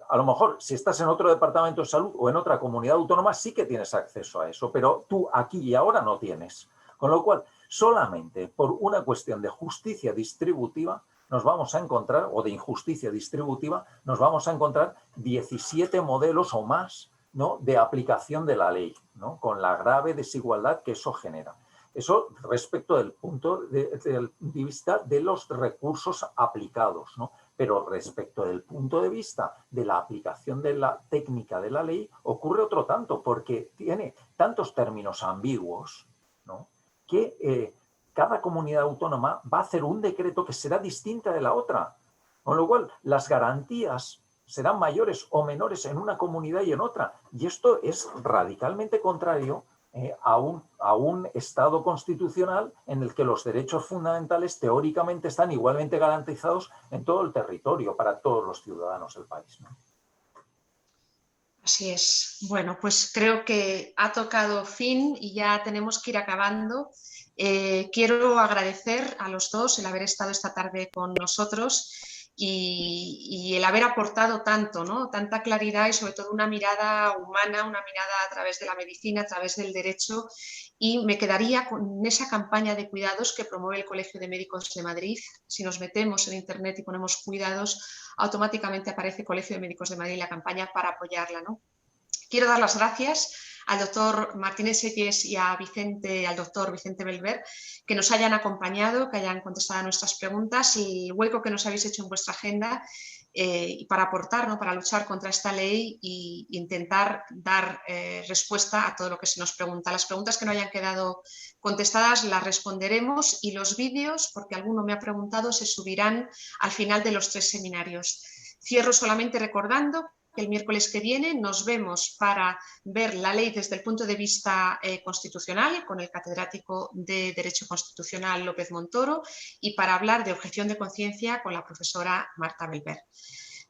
A lo mejor si estás en otro departamento de salud o en otra comunidad autónoma sí que tienes acceso a eso, pero tú aquí y ahora no tienes. Con lo cual, solamente por una cuestión de justicia distributiva nos vamos a encontrar, o de injusticia distributiva, nos vamos a encontrar 17 modelos o más, ¿no?, de aplicación de la ley, ¿no?, con la grave desigualdad que eso genera. Eso respecto del punto de vista de los recursos aplicados, ¿no? Pero respecto del punto de vista de la aplicación de la técnica de la ley, ocurre otro tanto, porque tiene tantos términos ambiguos, ¿no?, que cada comunidad autónoma va a hacer un decreto que será distinta de la otra. Con lo cual, las garantías serán mayores o menores en una comunidad y en otra. Y esto es radicalmente contrario a un Estado constitucional en el que los derechos fundamentales teóricamente están igualmente garantizados en todo el territorio para todos los ciudadanos del país, ¿no? Así es. Bueno, pues creo que ha tocado fin y ya tenemos que ir acabando. Quiero agradecer a los dos el haber estado esta tarde con nosotros y el haber aportado tanto, ¿no?, tanta claridad y sobre todo una mirada humana, una mirada a través de la medicina, a través del derecho, y me quedaría con esa campaña de cuidados que promueve el Colegio de Médicos de Madrid. Si nos metemos en internet y ponemos cuidados, automáticamente aparece Colegio de Médicos de Madrid la campaña para apoyarla, ¿no? Quiero dar las gracias al doctor Martínez Selles y al doctor Vicente Belver, que nos hayan acompañado, que hayan contestado a nuestras preguntas, el hueco que nos habéis hecho en vuestra agenda para aportar, ¿no?, para luchar contra esta ley e intentar dar respuesta a todo lo que se nos pregunta. Las preguntas que no hayan quedado contestadas las responderemos y los vídeos, porque alguno me ha preguntado, se subirán al final de los 3 seminarios. Cierro solamente recordando que el miércoles que viene nos vemos para ver la ley desde el punto de vista constitucional con el catedrático de Derecho Constitucional López Montoro y para hablar de objeción de conciencia con la profesora Marta Belver.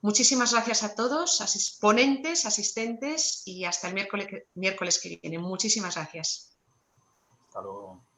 Muchísimas gracias a todos, ponentes, asistentes y hasta el miércoles que viene. Muchísimas gracias. Hasta luego.